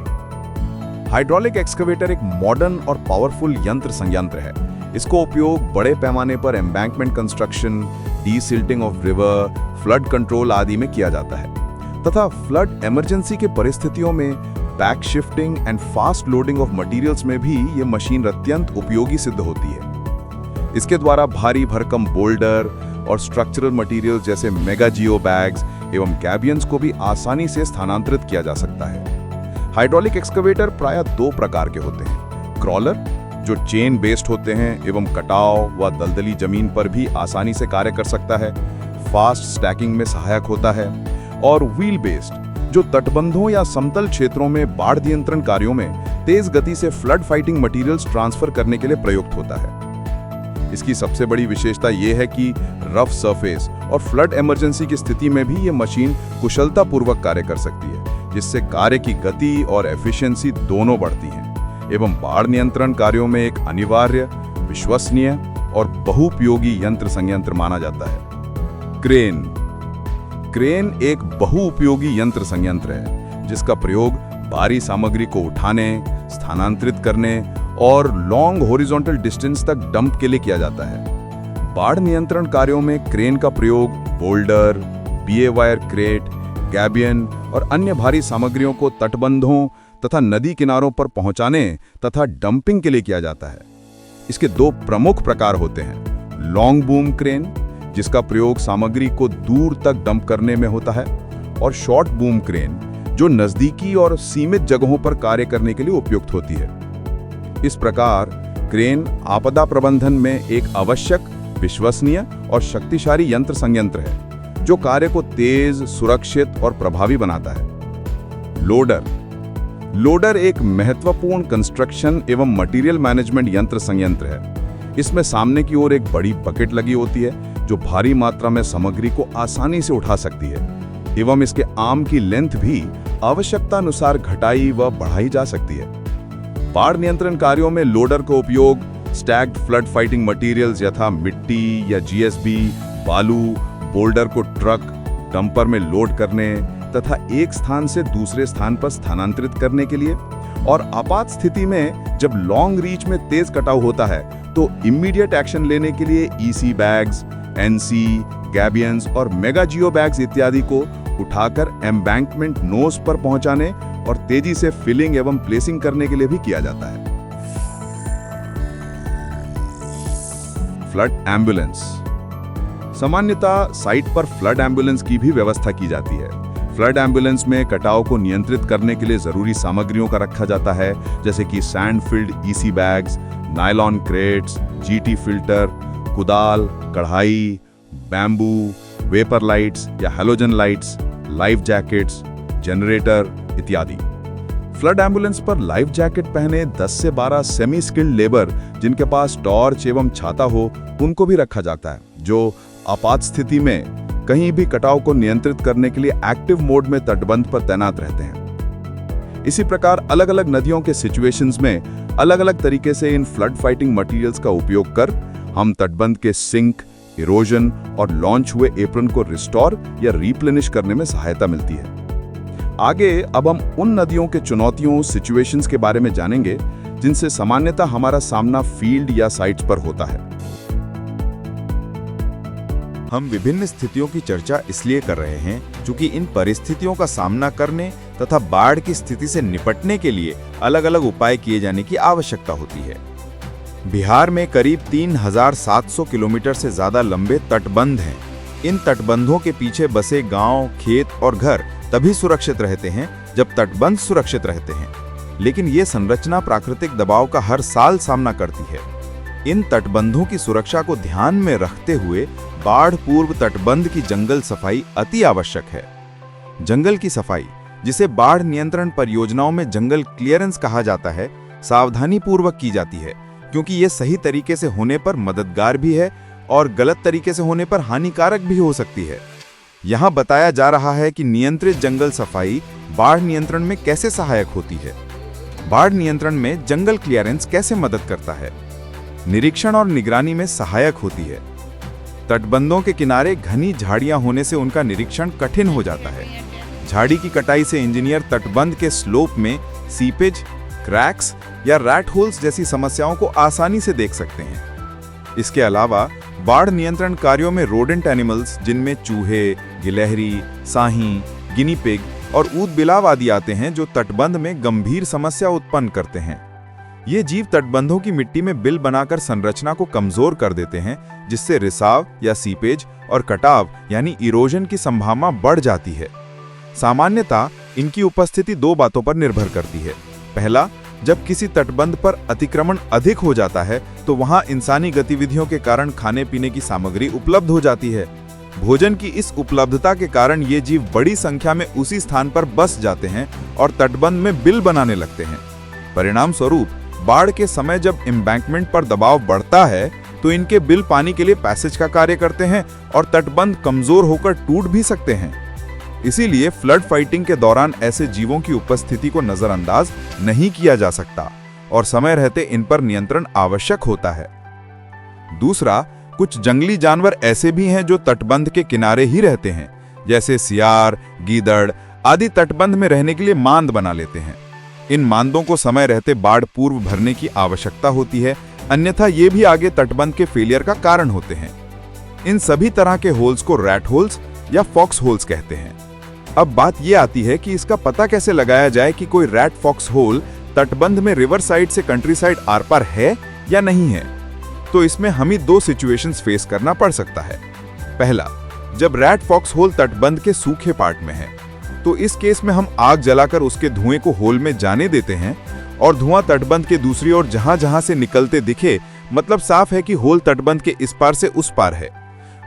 हाइड्रोलिक एक्सकवेटर एक मॉडर्न और पावरफुल यंत्र संयंत्र है। इसका उपयोग बड़े पैमाने पर embankment construction, desilting of river, flood control आदि में किया जाता है तथा फ्लड इमरजेंसी के परिस्थितियों में back shifting and fast loading of materials में भी ये मशीन अत्यंत उपयोगी सिद्ध होती है। इसके द्वारा भारी भरकम बोल्डर और स्ट्रक्चरल मटेरियल्स जैसे मेगा जियो बैग्स एवं गैबियंस को भी आसानी से स्थानांतरित किया जा सकता है। हाइड्रोलिक एक्सकवेटर प्रायः 2 प्रकार के होते हैं। क्रॉलर, जो चेन बेस्ड होते हैं एवं कटाव व दलदली जमीन पर भी आसानी से कार्य कर सकता है, फास्ट स्टैकिंग में सहायक होता है, और व्हील बेस्ड, जो तटबंधों या समतल क्षेत्रों में बाढ़ नियंत्रण कार्यों में तेज गति से फ्लड फाइटिंग मटेरियल्स ट्रांसफर करने के लिए प्रयुक्त होता है। इसकी सबसे बड़ी विशेषता यह है कि रफ सरफेस और फ्लड इमरजेंसी की स्थिति में भी यह मशीन कुशलतापूर्वक कार्य कर सकती है, जिससे कार्य की गति और एफिशिएंसी दोनों बढ़ती हैं एवं बाढ़ नियंत्रण कार्यों में एक अनिवार्य, विश्वसनीय और बहुउपयोगी यंत्र संयंत्र माना जाता है। क्रेन। क्रेन एक बहुउपयोगी यंत्र संयंत्र है जिसका प्रयोग भारी सामग्री को उठाने, स्थानांतरित करने और लॉन्ग हॉरिजॉन्टल डिस्टेंस तक डंप के लिए किया जाता है। बाढ़ नियंत्रण कार्यों में क्रेन का प्रयोग boulder, BA wire crate, gabion और अन्य भारी सामग्रियों को तटबंधों तथा नदी किनारों पर पहुंचाने तथा डंपिंग के लिए किया जाता है। इसके 2 प्रमुख प्रकार होते हैं। लॉन्ग बूम क्रेन, जिसका प्रयोग सामग्री को दूर तक डंप करने में होता है, और शॉर्ट बूम क्रेन, जो नजदीकी और सीमित जगहों पर कार्य करने के लिए उपयुक्त होती है। इस प्रकार क्रेन आपदा प्रबंधन में एक आवश्यक, विश्वसनीय और शक्तिशाली यंत्र संयंत्र है जो कार्य को तेज, सुरक्षित और प्रभावी बनाता है। लोडर। लोडर एक महत्वपूर्ण कंस्ट्रक्शन एवं मटेरियल मैनेजमेंट यंत्र संयंत्र है। इसमें सामने की ओर एक बड़ी बकेट लगी होती है जो भारी मात्रा में सामग्री को आसानी से उठा सकती है एवं इसके आर्म की लेंथ भी आवश्यकता अनुसार घटाई व बढ़ाई जा सकती है। बाढ़ नियंत्रण कार्यों में लोडर का उपयोग स्टैक्ड फ्लड फाइटिंग मटेरियल्स यथा मिट्टी या जीएसबी, बालू, बोल्डर को ट्रक, डंपर में लोड करने तथा एक स्थान से दूसरे स्थान पर स्थानांतरित करने के लिए, और आपात स्थिति में जब लॉन्ग रीच में तेज कटाव होता है तो इमीडिएट एक्शन लेने के लिए ईसी बैग्स, एनसी, गैबियंस और मेगा जियो बैग्स इत्यादि को उठाकर एम्बैंकमेंट नोज पर पहुंचाने और तेजी से फिलिंग एवं प्लेसिंग करने के लिए भी किया जाता है। Flood ambulance. सामान्यतः साइट पर फ्लड एम्बुलेंस की भी व्यवस्था की जाती है। फ्लड एम्बुलेंस में कटाव को नियंत्रित करने के लिए जरूरी सामग्रियों का रखा जाता है, जैसे कि sand field EC bags, nylon crates, GT filter, कुदाल, कढ़ाई, बैम्बू, वेपर लाइट्स या halogen lights, life jackets, generator इत्यादि। फ्लड एम्बुलेंस पर लाइफ जैकेट पहने 10 से 12 सेमी स्किल्ड लेबर जिनके पास टॉर्च एवं छाता हो, उनको भी रखा जाता है, जो आपात स्थिति में कहीं भी कटाव को नियंत्रित करने के लिए एक्टिव मोड में तटबंध पर तैनात रहते हैं। इसी प्रकार अलग अलग नदियों के सिचुएशंस में अलग अलग तरीके से इन फ्लड फाइटिंग मटेरियल्स का उपयोग कर हम तटबंध के सिंक, इरोजन और लॉन्च हुए एप्रन को रिस्टोर या रिप्लेनिश करने में सहायता मिलती है। आगे अब हम उन नदियों के चुनौतियों, सिचुएशंस के बारे में जानेंगे जिनसे सामान्यतः हमारा सामना फील्ड या साइट्स पर होता है। हम विभिन्न स्थितियों की चर्चा इसलिए कर रहे हैं क्योंकि इन परिस्थितियों का सामना करने तथा बाढ़ की स्थिति से निपटने के लिए अलग अलग उपाय किए जाने की आवश्यकता होती है। बिहार में करीब 3700 किलोमीटर से ज्यादा लंबे तटबंध हैं। इन तटबंधों के पीछे बसे गांव, खेत और घर तभी सुरक्षित रहते हैं जब तटबंध सुरक्षित रहते हैं, लेकिन ये संरचना प्राकृतिक दबाव का हर साल सामना करती है। इन तटबंधों की सुरक्षा को ध्यान में रखते हुए बाढ़ पूर्व तटबंध की जंगल सफाई अति आवश्यक है। जंगल की सफाई, जिसे बाढ़ नियंत्रण परियोजनाओं में जंगल क्लियरेंस कहा जाता है, सावधानी पूर्वक की जाती है क्योंकि ये सही तरीके से होने पर मददगार भी है और गलत तरीके से होने पर हानिकारक भी हो सकती है। यहाँ बताया जा रहा है कि नियंत्रित जंगल सफाई बाढ़ नियंत्रण में कैसे सहायक होती है। बाढ़ नियंत्रण में जंगल क्लियरेंस कैसे मदद करता है, निरीक्षण और निगरानी में सहायक होती है। तटबंधों के किनारे घनी झाड़ियां होने से उनका निरीक्षण कठिन हो जाता है। झाड़ी की कटाई से इंजीनियर तटबंध के स्लोप में सीपेज, क्रैक्स या रैट होल्स जैसी समस्याओं को आसानी से देख सकते हैं। इसके अलावा बाढ़ नियंत्रण कार्यों में रोडेंट एनिमल्स, जिनमें चूहे, गिलहरी, साही, गिनी पिग और ऊद बिलाव आदि आते हैं, जो तटबंध में गंभीर समस्या उत्पन्न करते हैं। ये जीव तटबंधों की मिट्टी में बिल बनाकर संरचना को कमजोर कर देते हैं, जिससे रिसाव या सीपेज और कटाव यानी इरोजन की संभावना बढ़ जाती है। सामान्यतः इनकी उपस्थिति दो बातों पर निर्भर करती है। पहला, जब किसी तटबंध पर अतिक्रमण अधिक हो जाता है तो वहां इंसानी गतिविधियों के कारण खाने पीने की सामग्री उपलब्ध हो जाती है। भोजन की इस उपलब्धता के कारण ये जीव बड़ी संख्या में उसी स्थान पर बस जाते हैं और तटबंध में बिल बनाने लगते हैं। परिणाम स्वरूप बाढ़ के समय जब एम्बैंकमेंट पर दबाव बढ़ता है तो इनके बिल पानी के लिए पैसेज का कार्य करते हैं और तटबंध कमजोर होकर टूट भी सकते हैं। इसीलिए फ्लड फाइटिंग के दौरान ऐसे जीवों की उपस्थिति को नजरअंदाज नहीं किया जा सकता और समय रहते इन पर नियंत्रण आवश्यक होता है। दूसरा, कुछ जंगली जानवर ऐसे भी हैं जो तटबंध के किनारे ही रहते हैं, जैसे सियार, गीदड़ आदि तटबंध में रहने के लिए मांद बना लेते हैं। इन मांदों को समय रहते बाढ़ पूर्व भरने की आवश्यकता होती है, अन्यथा ये भी आगे तटबंध के फेलियर का कारण होते हैं। इन सभी तरह के होल्स को रैट होल्स या फॉक्स होल्स कहते हैं। अब बात यह आती है कि इसका पता कैसे लगाया जाए कि कोई रैट फॉक्स होल तटबंध में रिवर साइड से कंट्री साइड आर पार है या नहीं है। तो इसमें हमें दो सिचुएशंस फेस करना पड़ सकता है। पहला, जब रैट फॉक्स होल तटबंध के सूखे पार्ट में है तो इस केस में हम आग जलाकर उसके धुएं को होल में जाने देते हैं और धुआं तटबंध के दूसरी ओर जहां जहां से निकलते दिखे, मतलब साफ है कि होल तटबंध के इस पार से उस पार है।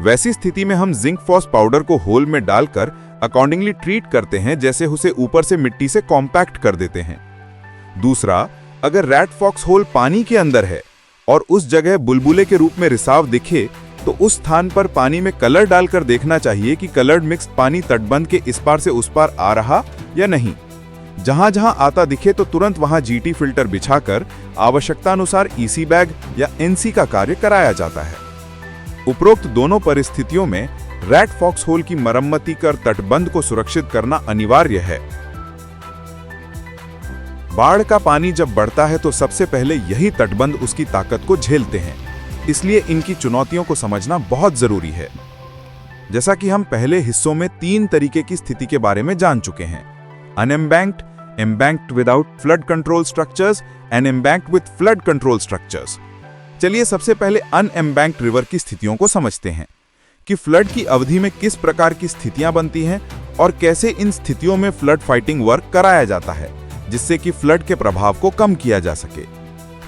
वैसी स्थिति में हम जिंक फॉस पाउडर को होल में डालकर अकॉर्डिंगली ट्रीट करते हैं, जैसे उसे ऊपर से मिट्टी से कॉम्पैक्ट कर देते हैं। दूसरा, अगर रैट फॉक्स होल पानी के अंदर है और उस जगह बुलबुले के रूप में रिसाव दिखे तो उस स्थान पर पानी में कलर डालकर देखना चाहिए कि कलर्ड मिक्स्ड पानी तटबंध के इस पार से उस पार आ रहा या नहीं। जहां जहां आता दिखे तो तुरंत वहां जीटी फिल्टर बिछाकर आवश्यकतानुसार ईसी बैग या एनसी का कार्य कराया जाता है। उपरोक्त दोनों परिस्थितियों में रैट फॉक्स होल की मरम्मति कर तटबंध को सुरक्षित करना अनिवार्य है। बाढ़ का पानी जब बढ़ता है तो सबसे पहले यही तटबंध उसकी ताकत को झेलते हैं, इसलिए इनकी चुनौतियों को समझना बहुत जरूरी है। जैसा कि हम पहले हिस्सों में 3 तरीके की स्थिति के बारे में जान चुके हैं: unembanked, embanked without flood control structures and embanked with flood control structures. चलिए सबसे पहले अनएम्बैंक्ड रिवर की स्थितियों को समझते हैं कि फ्लड की अवधि में किस प्रकार की स्थितियां बनती हैं और कैसे इन स्थितियों में फ्लड फाइटिंग वर्क कराया जाता है, जिससे कि फ्लड के प्रभाव को कम किया जा सके।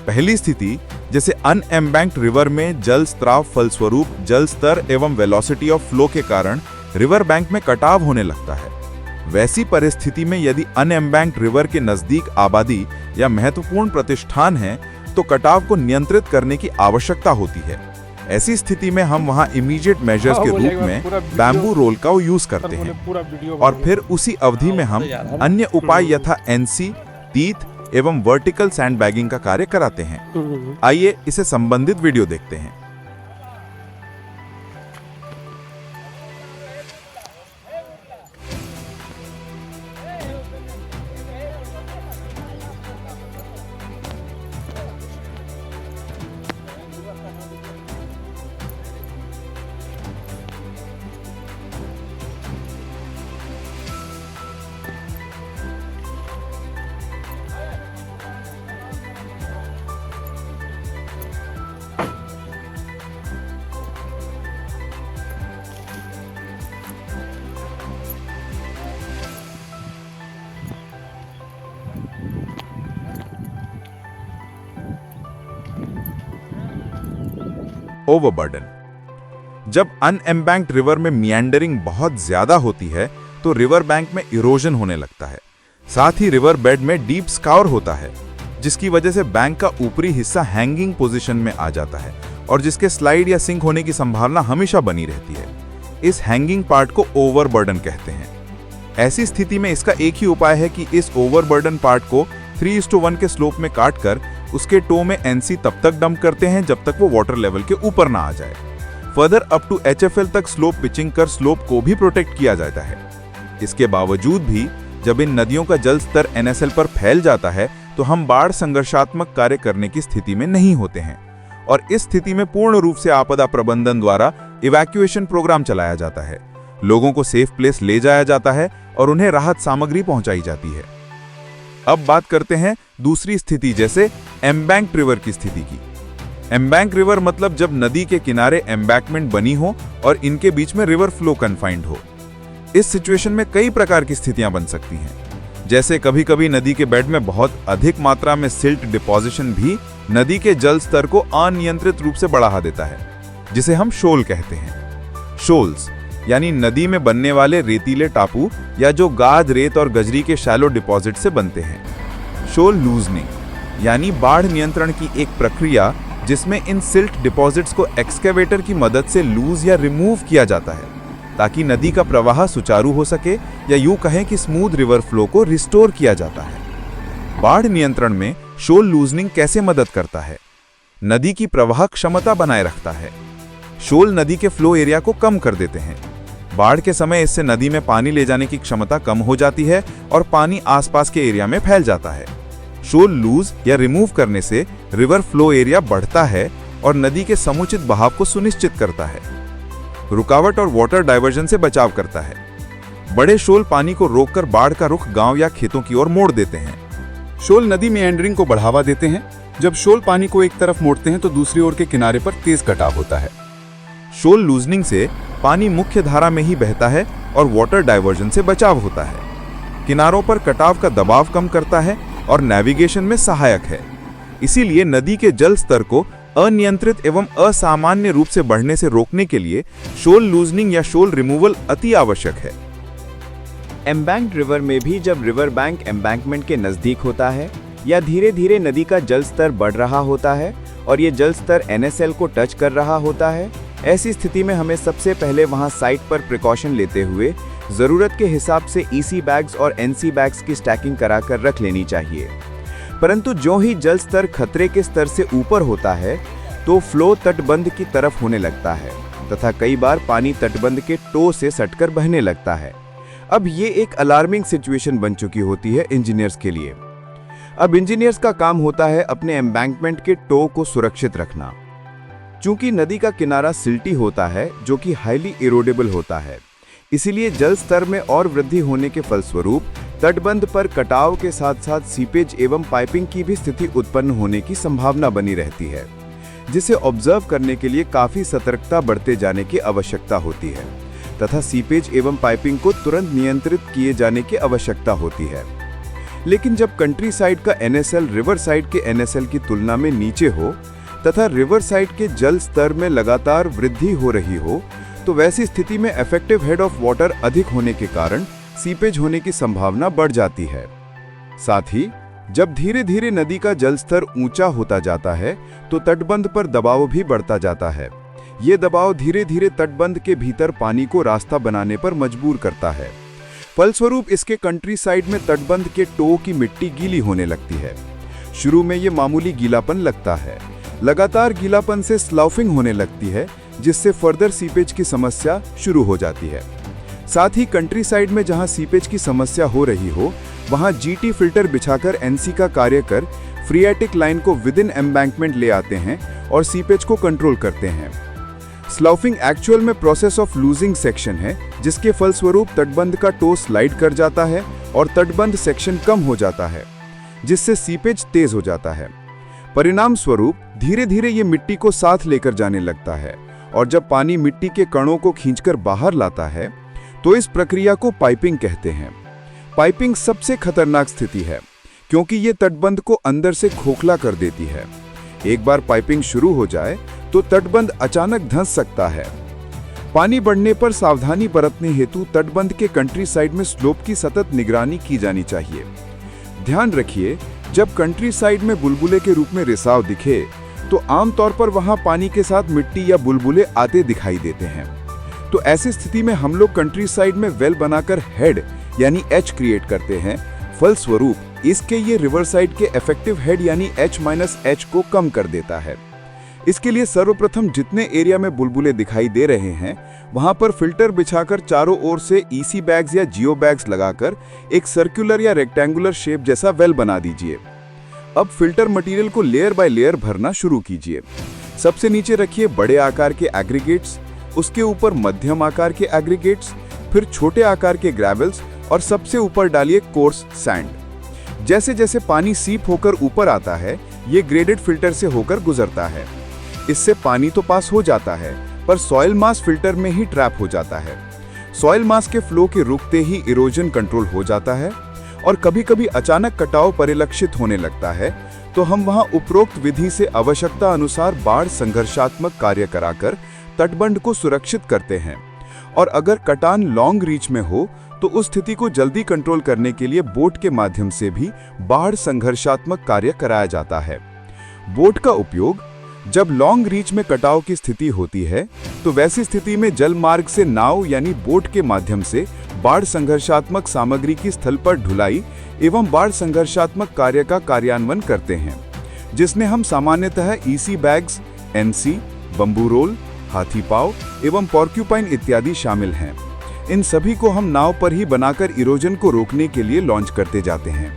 पहली स्थिति, जैसे अनएम्बैंक्ड रिवर में जल स्त्राव फलस्वरूप जल स्तर एवं वेलोसिटी ऑफ फ्लो के कारण रिवर बैंक में कटाव होने लगता है। वैसी परिस्थिति में यदि अनएम्बैंक्ड रिवर के नजदीक आबादी या महत्वपूर्ण प्रतिष्ठान है तो कटाव को नियंत्रित करने की आवश्यकता होती है। ऐसी स्थिति में हम वहां इमीडिएट मेजर्स के रूप में बैम्बू रोल का यूज करते हैं और फिर उसी अवधि में हम अन्य उपाय यथा एनसी, तीत एवं वर्टिकल सैंडबैगिंग का कार्य कराते हैं। आइए इसे संबंधित वीडियो देखते हैं। ओवरबर्डन। जब अनएम्बैंक्ड रिवर में मियांडरिंग बहुत ज्यादा होती है तो रिवर बैंक में इरोजन होने लगता है। साथ ही रिवर बेड में डीप स्कावर होता है, जिसकी वजह से बैंक का ऊपरी हिस्सा हैंगिंग पोजीशन में आ जाता है और जिसके स्लाइड या सिंक होने की संभावना हमेशा बनी रहती है। इस हैंगिंग पार्ट को ओवरबर्डन कहते हैं। ऐसी स्थिति में इसका एक ही उपाय है कि इस ओवरबर्डन पार्ट को 3:1 के स्लोप में काटकर उसके टो में एनसी तब तक डंप करते हैं जब तक वो वाटर लेवल के ऊपर ना आ जाए। फर्दर अप टू एचएफएल तक स्लोप पिचिंग कर स्लोप को भी प्रोटेक्ट किया जाता है। इसके बावजूद भी जब इन नदियों का जल स्तर एनएसएल पर फैल जाता है तो हम बाढ़ संघर्षात्मक कार्य करने की स्थिति में नहीं होते हैं और इस स्थिति में पूर्ण रूप से आपदा प्रबंधन द्वारा इवैक्यूएशन प्रोग्राम चलाया जाता है। लोगों को सेफ प्लेस ले जाया जाता है और उन्हें राहत सामग्री पहुंचाई जाती है। अब बात करते हैं दूसरी स्थिति जैसे एम्बैंक्ड रिवर की स्थिति की। एम्बैंक रिवर मतलब जब नदी के किनारे एम्बैंकमेंट बनी हो और इनके बीच में रिवर फ्लो कन्फाइंड हो। इस सिचुएशन में कई प्रकार की स्थितियां बन सकती हैं, जैसे कभी कभी नदी के बेड में बहुत अधिक मात्रा में सिल्ट डिपॉजिशन भी नदी के जल स्तर को अनियंत्रित रूप से बढ़ा देता है, जिसे हम शोल कहते हैं। शोल्स यानी नदी में बनने वाले रेतीले टापू या जो गाद, रेत और गजरी के शैलो डिपॉजिट से बनते हैं। शोल लूजनिंग यानी बाढ़ नियंत्रण की एक प्रक्रिया जिसमें इन सिल्ट डिपॉजिट्स को एक्सकेवेटर की मदद से लूज या रिमूव किया जाता है ताकि नदी का प्रवाह सुचारू हो सके, या यूं कहें कि स्मूथ रिवर फ्लो को रिस्टोर किया जाता है। बाढ़ नियंत्रण में शोल लूजनिंग कैसे मदद करता है? नदी की प्रवाह क्षमता बनाए रखता है। शोल नदी के फ्लो एरिया को कम कर देते हैं। बाढ़ के समय इससे नदी में पानी ले जाने की क्षमता कम हो जाती है और पानी आसपास के एरिया में फैल जाता है। शोल लूज या रिमूव करने से रिवर फ्लो एरिया बढ़ता है और नदी के समुचित बहाव को सुनिश्चित करता है। रुकावट और वाटर डाइवर्जन से बचाव करता है। बड़े शोल पानी को रोककर बाढ़ का रुख गांव या खेतों की ओर मोड़ देते हैं। शोल नदी मेंडरिंग को बढ़ावा देते हैं। जब शोल पानी को एक तरफ मोड़ते हैं तो दूसरी ओर के किनारे पर तेज कटाव होता है। शोल लूजनिंग से पानी मुख्य धारा में ही बहता है और वाटर डाइवर्जन से बचाव होता है। किनारों पर कटाव का दबाव कम करता है और नेविगेशन में सहायक है। इसीलिए नदी के जल स्तर को अनियंत्रित एवं असामान्य रूप से बढ़ने से रोकने के लिए शोल लूजनिंग या शोल रिमूवल अति आवश्यक है। एम्बैंक्ड रिवर में भी जब रिवर बैंक एम्बैंकमेंट के नजदीक होता है या धीरे धीरे नदी का जल स्तर बढ़ रहा होता है और ये जल स्तर एनएसएल को टच कर रहा होता है, ऐसी स्थिति में हमें सबसे पहले वहां साइट पर प्रिकॉशन लेते हुए जरूरत के हिसाब से ईसी बैग्स और एनसी बैग्स की स्टैकिंग कराकर रख लेनी चाहिए। परंतु जो ही जल स्तर खतरे के स्तर से ऊपर होता है तो फ्लो तटबंध की तरफ होने लगता है तथा कई बार पानी तटबंध के टो से सटकर बहने लगता है। अब ये एक अलार्मिंग सिचुएशन बन चुकी होती है इंजीनियर्स के लिए। अब इंजीनियर्स का काम होता है अपने एम्बैंकमेंट के टो को सुरक्षित रखना। चूंकि नदी का किनारा सिल्टी होता है जो कि हाईली इरोडेबल होता है, इसीलिए जल स्तर में और वृद्धि होने के फलस्वरूप तटबंध पर कटाव के साथ साथ सीपेज एवं पाइपिंग की भी स्थिति उत्पन्न होने की संभावना बनी रहती है, जिसे ऑब्जर्व करने के लिए काफी सतर्कता बढ़ते जाने की आवश्यकता होती है तथा सीपेज एवं पाइपिंग को तुरंत नियंत्रित किए जाने की आवश्यकता होती है। लेकिन जब कंट्री साइड का एनएसएल रिवर साइड के एनएसएल की तुलना में नीचे हो तथा रिवर साइड के जल स्तर में लगातार वृद्धि हो रही हो, तो वैसी स्थिति में इफेक्टिव हेड ऑफ वाटर अधिक होने के कारण सीपेज होने की संभावना बढ़ जाती है। साथ ही जब धीरे धीरे नदी का जल स्तर ऊंचा होता जाता है तो तटबंध पर दबाव भी बढ़ता जाता है, ये दबाव धीरे धीरे तटबंध के भीतर पानी को रास्ता बनाने पर मजबूर करता है। फलस्वरूप इसके कंट्री साइड में तटबंध के टो की मिट्टी गीली होने लगती है। शुरू में ये मामूली गीलापन लगता है, लगातार गीलापन से स्लाउफिंग होने लगती है, जिससे फर्दर सीपेज की समस्या शुरू हो जाती है। साथ ही कंट्री साइड में जहां सीपेज की समस्या हो रही हो, वहां जीटी फिल्टर बिछाकर एनसी का कार्य कर फ्रीएटिक लाइन को विद इन एम्बैंकमेंट ले आते हैं और सीपेज को कंट्रोल करते हैं। स्लाउफिंग एक्चुअल में प्रोसेस ऑफ लूजिंग सेक्शन है, जिसके फलस्वरूप तटबंध का टो स्लाइड कर जाता है और तटबंध सेक्शन कम हो जाता है, जिससे सीपेज तेज हो जाता है। परिणाम स्वरूप धीरे धीरे ये मिट्टी को साथ लेकर जाने लगता है, और जब पानी मिट्टी के कणों को खींचकर बाहर लाता है तो इस प्रक्रिया को पाइपिंग कहते हैं। पाइपिंग सबसे खतरनाक स्थिति है, क्योंकि ये तटबंध को अंदर से खोखला कर देती है। एक बार पाइपिंग शुरू हो जाए तो तटबंध अचानक धंस सकता है। पानी बढ़ने पर सावधानी बरतने हेतु तटबंध के कंट्री साइड में स्लोप की सतत निगरानी की जानी चाहिए। ध्यान रखिए, जब कंट्री साइड में बुलबुले के रूप में रिसाव दिखे तो आमतौर पर वहां पानी के साथ मिट्टी या बुलबुले आते दिखाई देते हैं। तो ऐसी स्थिति में हम लोग कंट्री साइड में वेल बनाकर हेड यानी एच क्रिएट करते हैं। फलस्वरूप इसके ये रिवर साइड के इफेक्टिव हेड यानी H-H को कम कर देता है। इसके लिए सर्वप्रथम जितने एरिया में बुलबुले दिखाई दे रहे हैं, वहां पर फिल्टर बिछाकर चारों ओर से ईसी बैग्स या जियो बैग्स लगाकर एक सर्कुलर या रेक्टेंगुलर शेप जैसा वेल बना दीजिए। अब फिल्टर मटेरियल को लेयर बाय लेयर भरना शुरू कीजिए। सबसे नीचे रखिए बड़े आकार के एग्रीगेट्स, उसके ऊपर मध्यम आकार के एग्रीगेट्स, फिर छोटे आकार के ग्रेवल्स और सबसे ऊपर डालिए कोर्स सैंड। जैसे जैसे पानी सीप होकर ऊपर आता है, ये ग्रेडेड फिल्टर से होकर गुजरता है। इससे पानी तो पास हो जाता है, पर सॉइल मास फिल्टर में ही ट्रैप हो जाता है। सॉइल मास के फ्लो के रुकते ही इरोजन कंट्रोल हो जाता है और कभी कभी अचानक कटाव परिलक्षित होने लगता है, तो हम वहां उपरोक्त विधि से आवश्यकता अनुसार बाढ़ संघर्षात्मक कार्य कराकर तटबंध को सुरक्षित करते हैं। और अगर कटान लॉन्ग रीच में हो तो उस स्थिति को जल्दी कंट्रोल करने के लिए बोट के माध्यम से भी बाढ़ संघर्षात्मक कार्य कराया जाता है। बोट का उपयोग जब लॉन्ग रीच में कटाव की स्थिति होती है, तो वैसी स्थिति में जल मार्ग से नाव यानी बोट के माध्यम से बाढ़ संघर्षात्मक सामग्री की स्थल पर ढुलाई एवं बाढ़ संघर्षात्मक कार्य का कार्यान्वयन करते हैं, जिसमें हम सामान्यतः EC bags, NC, bamboo roll, हाथी पाव एवं पॉर्क्यूपाइन इत्यादि शामिल हैं। इन सभी को हम नाव पर ही बनाकर इरोजन को रोकने के लिए लॉन्च करते जाते हैं।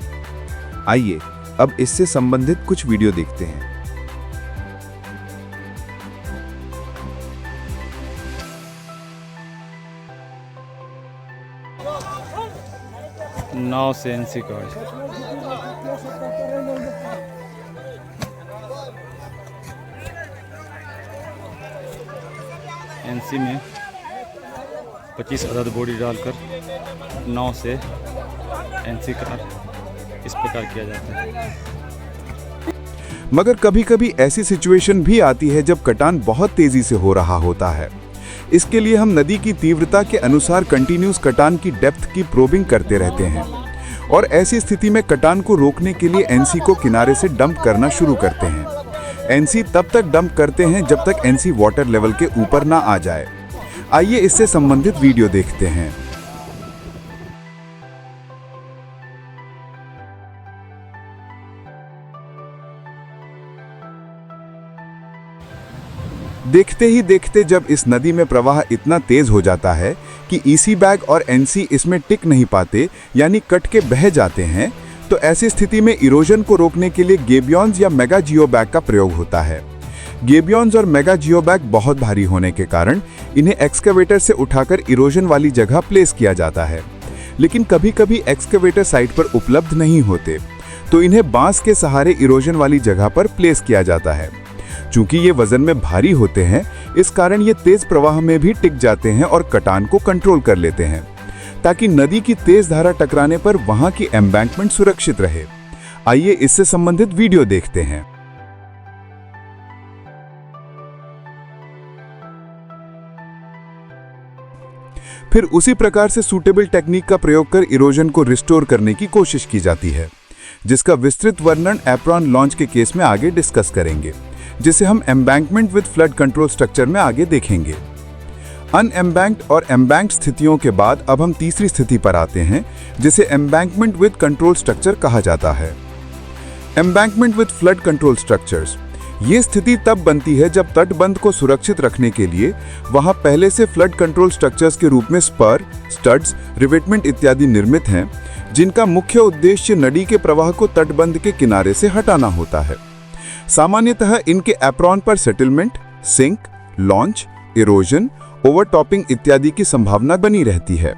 आइए अब इससे संबंधित कुछ वीडियो देखते हैं। नाव से एनसी कार्ड एनसी में 25 अदद बॉडी डालकर नाव से एनसी कार इस प्रकार किया जाता है। मगर कभी कभी ऐसी सिचुएशन भी आती है जब कटान बहुत तेजी से हो रहा होता है। इसके लिए हम नदी की तीव्रता के अनुसार कंटिन्यूस कटान की डेप्थ की प्रोबिंग करते रहते हैं और ऐसी स्थिति में कटान को रोकने के लिए एनसी को किनारे से डंप करना शुरू करते हैं। एनसी तब तक डंप करते हैं जब तक एनसी वाटर लेवल के ऊपर ना आ जाए। आइए इससे संबंधित वीडियो देखते हैं। देखते ही देखते जब इस नदी में प्रवाह इतना तेज हो जाता है कि ईसी बैग और एनसी इसमें टिक नहीं पाते यानी कट के बह जाते हैं, तो ऐसी स्थिति में इरोजन को रोकने के लिए गेबियॉन्स या मेगा जियो बैग का प्रयोग होता है। गेबियॉन्स और मेगा जियो बैग बहुत भारी होने के कारण इन्हें एक्सकेवेटर से उठाकर इरोजन वाली जगह प्लेस किया जाता है, लेकिन कभी कभी एक्सकेवेटर साइट पर उपलब्ध नहीं होते, तो इन्हें बांस के सहारे इरोजन वाली जगह पर प्लेस किया जाता है। चूंकि ये वजन में भारी होते हैं, इस कारण ये तेज प्रवाह में भी टिक जाते हैं और कटान को कंट्रोल कर लेते हैं, ताकि नदी की तेज धारा टकराने पर वहां की एम्बैंकमेंट सुरक्षित रहे। आइए इससे संबंधित वीडियो देखते हैं। फिर उसी प्रकार से सूटेबल टेक्निक का प्रयोग कर इरोजन को रिस्टोर करने की कोशिश की जाती है, जिसका विस्तृत वर्णन एप्रॉन लॉन्च के केस में आगे डिस्कस करेंगे। जिसे हम embankment with flood control structure में आगे देखेंगे। अनएम्बैंक्ड और एम्बैंक्ड स्थितियों के बाद अब हम तीसरी स्थिति पर आते हैं, जिसे एम्बैंकमेंट विद कंट्रोल स्ट्रक्चर कहा जाता है। Embankment with flood control structures, ये स्थिति तब बनती है जब तटबंध को सुरक्षित रखने के लिए वहां पहले से फ्लड कंट्रोल स्ट्रक्चर्स के रूप में स्पर, स्टड्स, रिवेटमेंट इत्यादि निर्मित हैं, जिनका मुख्य उद्देश्य नदी के प्रवाह को तटबंध के किनारे से हटाना होता है। सामान्यतः इनके एप्रॉन पर सेटलमेंट, सिंक, लॉन्च, इरोजन, ओवरटॉपिंग इत्यादि की संभावना बनी रहती है।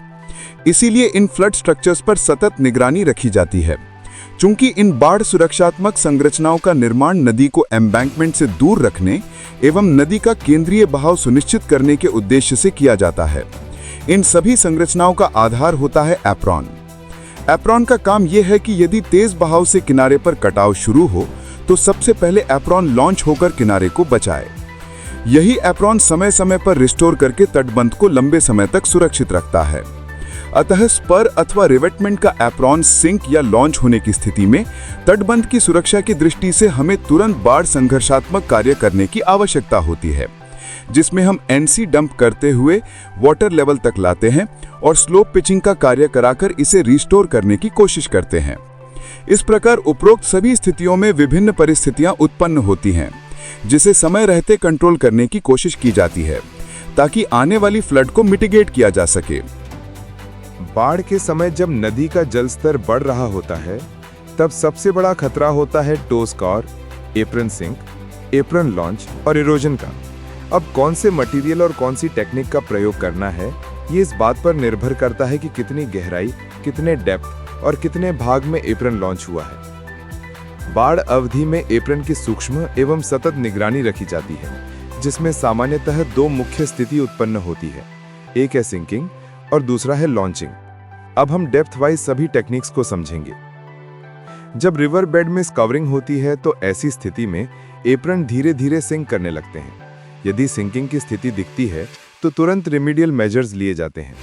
इसीलिए इन फ्लड स्ट्रक्चर्स पर सतत निगरानी रखी जाती है। चूंकि इन बाढ़ सुरक्षात्मक संरचनाओं का निर्माण नदी को एम्बैंकमेंट से दूर रखने एवं नदी का केंद्रीय बहाव सुनिश्चित करने के उद्देश्य से किया जाता है, इन सभी संरचनाओं का आधार होता है एप्रॉन। एप्रॉन का काम यह है कि यदि तेज बहाव से किनारे पर कटाव शुरू हो तो सबसे पहले एप्रॉन लॉन्च होकर किनारे को बचाए। यही एप्रॉन समय समय पर रिस्टोर करके तटबंध को लंबे समय तक सुरक्षित रखता है। अतः स्पर अथवा रिवेटमेंट का एप्रॉन सिंक या लॉन्च होने की स्थिति में तटबंध की सुरक्षा की दृष्टि से हमें तुरंत बाढ़ संघर्षात्मक कार्य करने की आवश्यकता होती है, जिसमें हम एनसी डंप करते हुए वाटर लेवल तक लाते हैं और स्लोप पिचिंग का कार्य कराकर इसे रिस्टोर करने की कोशिश करते हैं। इस प्रकार उपरोक्त सभी स्थितियों में विभिन्न परिस्थितियां उत्पन्न होती हैं, जिसे समय रहते कंट्रोल करने की कोशिश की जाती है ताकि आने वाली फ्लड को मिटिगेट किया जा सके। बाढ़ के समय जब नदी का जल स्तर बढ़ रहा होता है, तब सबसे बड़ा खतरा होता है toe scour, apron sink, apron launch और इरोजन का। अब कौन से मटेरियल और कौन सी टेक्निक का प्रयोग करना है, ये इस बात पर निर्भर करता है कि कितनी गहराई, कितने डेप्थ और कितने भाग में एप्रन लॉन्च हुआ है। बाढ़ अवधि में एप्रन की सूक्ष्म एवं सतत निगरानी रखी जाती है, जिसमें सामान्यतः दो मुख्य स्थिति उत्पन्न होती है, एक है सिंकिंग और दूसरा है लॉन्चिंग। अब हम डेप्थ वाइज सभी टेक्निक्स को समझेंगे। जब रिवर बेड में स्कवरिंग होती है तो ऐसी स्थिति में एप्रन धीरे धीरे सिंक करने लगते हैं। यदि सिंकिंग की स्थिति दिखती है तो तुरंत रेमेडियल मेजर्स लिए जाते हैं।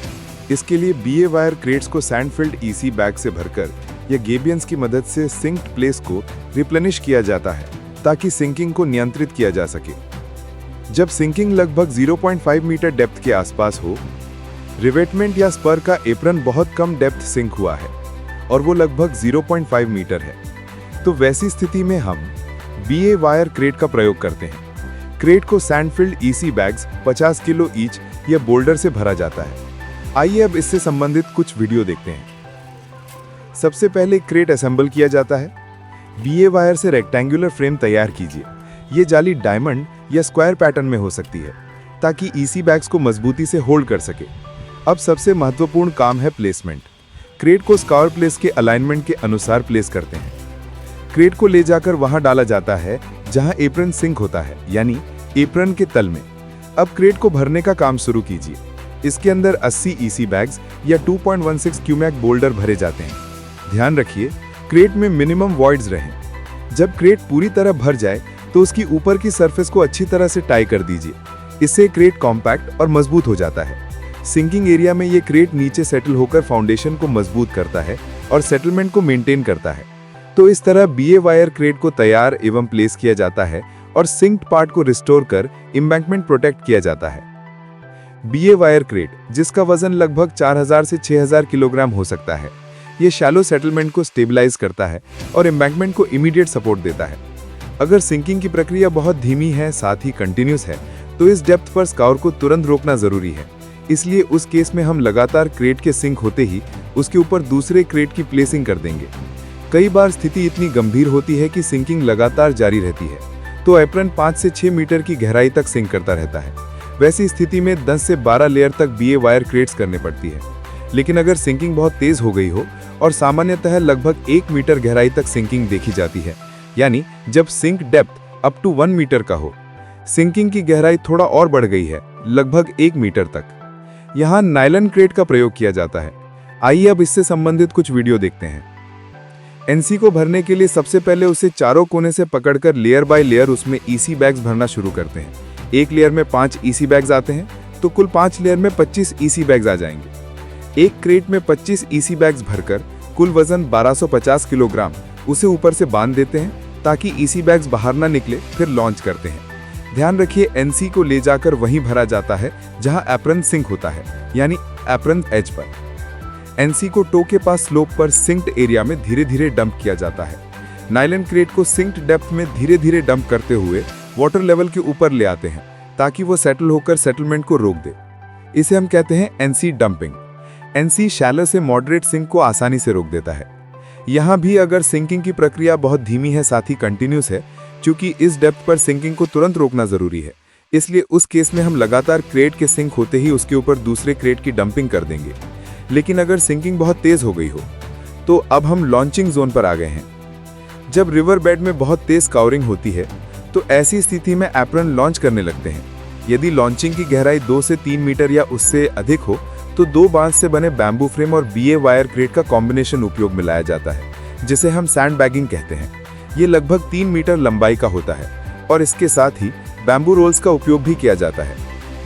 इसके लिए बीए वायर क्रेट्स को सैंड फिल्ड ईसी बैग से भरकर या गेबियंस की मदद से सिंक्ड प्लेस को रिप्लेनिश किया जाता है ताकि सिंकिंग को नियंत्रित किया जा सके। जब सिंकिंग लगभग 0.5 मीटर डेप्थ के आसपास हो, रिवेटमेंट या स्पर का एप्रन बहुत कम डेप्थ सिंक हुआ है और वो लगभग 0.5 मीटर है, तो वैसी स्थिति में हम बीए वायर क्रेट का प्रयोग करते हैं। क्रेट को सैंडफिल्ड ईसी बैग्स 50 किलो ईच या बोल्डर से भरा जाता है। आइए अब इससे संबंधित कुछ वीडियो देखते हैं। सबसे पहले क्रेट असेंबल किया जाता है। बीए वायर से रेक्टेंगुलर फ्रेम तैयार कीजिए। ये जाली डायमंड या स्क्वायर पैटर्न में हो सकती है ताकि ईसी बैग्स को मजबूती से होल्ड कर सके। अब सबसे महत्वपूर्ण काम है प्लेसमेंट। क्रेट को स्कावर प्लेस के अलाइनमेंट के अनुसार प्लेस करते हैं। क्रेट को ले जाकर वहां डाला जाता है जहां एप्रन सिंक होता है, यानी एप्रन के तल में। अब क्रेट को भरने का काम शुरू कीजिए। इसके अंदर 80 ईसी बैग्स या 2.16 क्यूमैक बोल्डर भरे जाते हैं। ध्यान रखिए क्रेट में मिनिमम वॉइड्स रहें। जब क्रेट पूरी तरह भर जाए तो उसकी ऊपर की सरफेस को अच्छी तरह से टाई कर दीजिए। इससे क्रेट कॉम्पैक्ट और मजबूत हो जाता है। सिंकिंग एरिया में ये क्रेट नीचे सेटल होकर फाउंडेशन को मजबूत करता है और सेटलमेंट को मेंटेन करता है। तो इस तरह बीए वायर क्रेट को तैयार एवं प्लेस किया जाता है और सिंक्ड पार्ट को रिस्टोर कर एम्बैंकमेंट प्रोटेक्ट किया जाता है। बीए वायर क्रेट, जिसका वजन लगभग 4000 से 6000 किलोग्राम हो सकता है, ये शैलो सेटलमेंट को स्टेबलाइज करता है और एम्बैंकमेंट को इमीडिएट सपोर्ट देता है। अगर सिंकिंग की प्रक्रिया बहुत धीमी है, साथ ही कंटिन्यूस है, तो इस डेप्थ पर स्कावर को तुरंत रोकना जरूरी है। इसलिए उस केस में हम लगातार क्रेट के सिंक होते ही उसके ऊपर दूसरे क्रेट की प्लेसिंग कर देंगे। कई बार स्थिति इतनी गंभीर होती है कि सिंकिंग लगातार जारी रहती है, तो एप्रन 5 से 6 मीटर की गहराई तक सिंक करता रहता है। वैसी स्थिति में 10 से 12 लेयर तक बीए वायर क्रेट्स करने पड़ती है। लेकिन अगर सिंकिंग बहुत तेज हो गई हो और सामान्यतः लगभग 1 मीटर गहराई तक सिंकिंग देखी जाती है, यानी जब sink depth up to 1 metre का हो, सिंकिंग की गहराई थोड़ा और बढ़ गई है, लगभग 1 मीटर तक, यहाँ नायलॉन क्रेट का प्रयोग किया जाता है। आइए अब इससे संबंधित कुछ वीडियो देखते हैं। एनसी को भरने के लिए सबसे पहले उसे चारों कोने से पकड़कर लेयर बाय लेयर उसमें ईसी बैग्स भरना शुरू करते हैं। एक लेयर में 5 ईसी बैग्स आते हैं तो कुल 5 लेयर में 25 ईसी बैग्स आ जाएंगे। एक क्रेट में 25 ईसी बैग्स भरकर कुल वजन 1250 किलोग्राम उसे ऊपर से बांध देते हैं ताकि ईसी बैग्स बाहर ना निकले, फिर लॉन्च करते हैं। ध्यान रखिए, एनसी को ले जाकर वहीं भरा जाता है जहां एप्रन सिंक होता है, यानी एप्रन एज पर। एनसी को टो के पास स्लोप पर सिंक्ड एरिया में धीरे धीरे डंप किया जाता है। नाइलन क्रेट को सिंक्ड डेप्थ में धीरे धीरे डंप करते हुए वाटर लेवल के ऊपर ले आते हैं ताकि वो सेटल होकर सेटलमेंट को रोक दे। इसे हम कहते हैं एनसी डंपिंग। एनसी शैलो से मॉडरेट सिंक को आसानी से रोक देता है। यहाँ भी अगर सिंकिंग की प्रक्रिया बहुत धीमी है, साथ ही कंटिन्यूस है, क्योंकि इस डेप्थ पर सिंकिंग को तुरंत रोकना जरूरी है, इसलिए उस केस में हम लगातार क्रेट के सिंक होते ही उसके ऊपर दूसरे क्रेट की डंपिंग कर देंगे। लेकिन अगर सिंकिंग बहुत तेज हो गई हो तो अब हम लॉन्चिंग जोन पर आ गए हैं। जब रिवर बेड में बहुत तेज कावरिंग होती है तो ऐसी स्थिति में एप्रन लॉन्च करने लगते हैं। यदि लॉन्चिंग की गहराई 2 से 3 मीटर या उससे अधिक हो तो 2 बांस से बने बैम्बू फ्रेम और बीए वायर क्रेट का कॉम्बिनेशन उपयोग में लाया जाता है, जिसे हम सैंड बैगिंग कहते हैं। ये लगभग 3 मीटर लंबाई का होता है और इसके साथ ही बैम्बू रोल्स का उपयोग भी किया जाता है।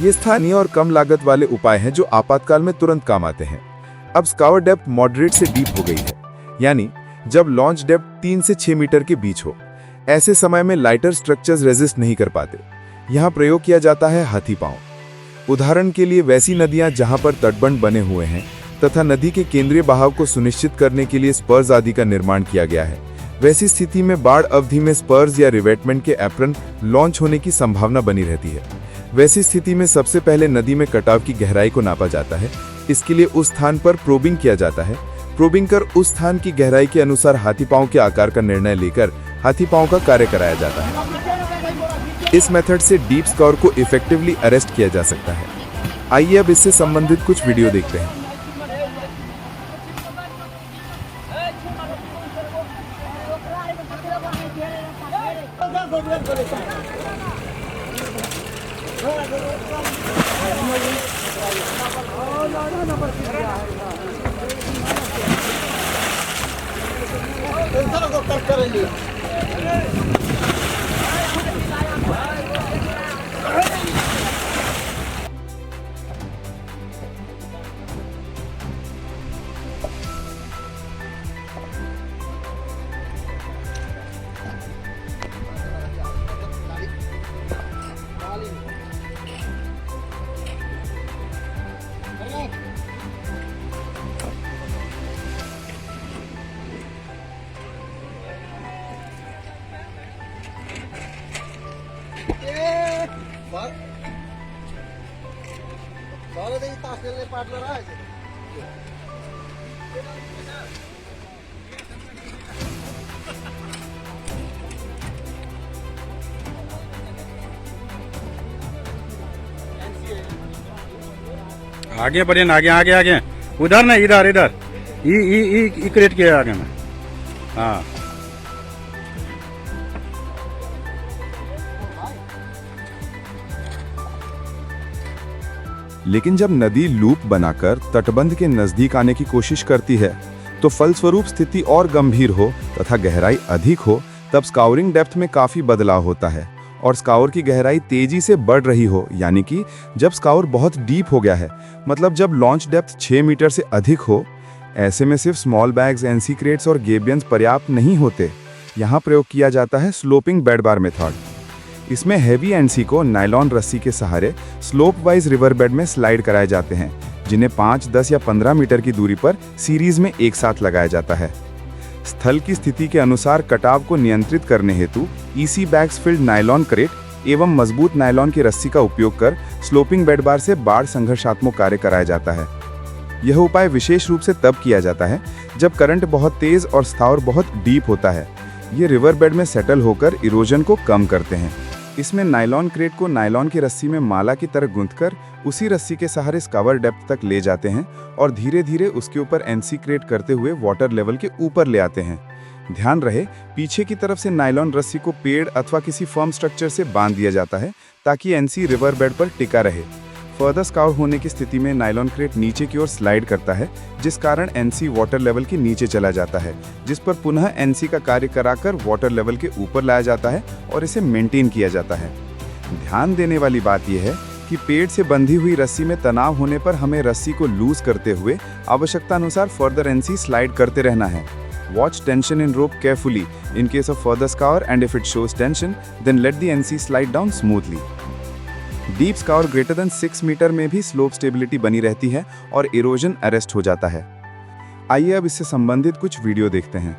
ये स्थानीय और कम लागत वाले उपाय हैं जो आपातकाल में तुरंत काम आते हैं। अब स्कावर डेप्थ मॉडरेट से डीप हो गई है, यानी जब लॉन्च डेप्थ 3 से 6 मीटर के बीच हो। ऐसे समय में लाइटर स्ट्रक्चर्स रेजिस्ट नहीं कर पाते। यहाँ प्रयोग किया जाता है हाथी पांव। उदाहरण के लिए वैसी नदियाँ जहाँ पर तटबंध बने हुए हैं तथा नदी के केंद्रीय बहाव को सुनिश्चित करने के लिए स्पर्स आदि का निर्माण किया गया है। वैसी स्थिति में बाढ़ अवधि में स्पर्स या रिवेटमेंट के एप्रन लॉन्च होने की संभावना बनी रहती है। वैसी स्थिति में सबसे पहले नदी में कटाव की गहराई को नापा जाता है। इसके लिए उस स्थान पर प्रोबिंग किया जाता है। प्रोबिंग कर उस स्थान की गहराई के अनुसार हाथी पांव के आकार का निर्णय लेकर हाथी पांव का कार्य कराया जाता है। इस मेथड से डीप स्कावर को इफेक्टिवली अरेस्ट किया जा सकता है। आइए अब इससे संबंधित कुछ वीडियो देखते हैं। आगे बढ़े ना, आगे आगे आगे, उधर नहीं, इधर इधर, ई क्रेट के आगे में। हाँ, लेकिन जब नदी लूप बनाकर तटबंध के नजदीक आने की कोशिश करती है तो फलस्वरूप स्थिति और गंभीर हो तथा गहराई अधिक हो, तब स्काउरिंग डेप्थ में काफी बदलाव होता है और स्काउर की गहराई तेजी से बढ़ रही हो, यानी कि जब स्काउर बहुत डीप हो गया है, मतलब जब लॉन्च डेप्थ 6 मीटर से अधिक हो। ऐसे में सिर्फ स्मॉल बैग्स, एनसी क्रेट्स और गेबियंस पर्याप्त नहीं होते। यहाँ प्रयोग किया जाता है स्लोपिंग बेड बार मेथड। इसमें हैवी एनसी को नायलॉन रस्सी के सहारे स्लोप वाइज रिवर बेड में स्लाइड कराए जाते हैं, जिन्हें 5, 10 या 15 मीटर की दूरी पर सीरीज में एक साथ लगाया जाता है। स्थल की स्थिति के अनुसार कटाव को नियंत्रित करने हेतु EC bags field nylon crate एवं मजबूत नायलॉन की रस्सी का उपयोग कर स्लोपिंग बेड बार से बाढ़ संघर्षात्मक कार्य कराया जाता है। यह उपाय विशेष रूप से तब किया जाता है जब करंट बहुत तेज और स्काउर बहुत डीप होता है। ये रिवर बेड में सेटल होकर इरोजन को कम करते हैं। इसमें नायलॉन क्रेट को नायलॉन की रस्सी में माला की तरह गूंथकर उसी रस्सी के सहारे स्कावर डेप्थ तक ले जाते हैं और धीरे धीरे उसके ऊपर एनसी क्रेट करते हुए वाटर लेवल के ऊपर ले आते हैं। ध्यान रहे, पीछे की तरफ से नायलॉन रस्सी को पेड़ अथवा किसी फर्म स्ट्रक्चर से बांध दिया जाता है ताकि एनसी रिवर बेड पर टिका रहे। फर्दर स्काउर होने की स्थिति में नायलॉन क्रेट नीचे की ओर स्लाइड करता है, जिस कारण एनसी वाटर लेवल के नीचे चला जाता है, जिस पर पुनः एनसी का कार्य कराकर वाटर लेवल के ऊपर लाया जाता है और इसे मेंटेन किया जाता है। ध्यान देने वाली बात यह है कि पेड़ से बंधी हुई रस्सी में तनाव होने पर हमें रस्सी को लूज करते हुए आवश्यकता अनुसार फर्दर एनसी स्लाइड करते रहना है। Watch tension in rope carefully in case of further scour, and if it shows tension, then let the NC slide down smoothly. Deep scour greater than 6 metre में भी slope stability बनी रहती है और erosion arrest हो जाता है। आइए अब इससे संबंधित कुछ वीडियो देखते हैं।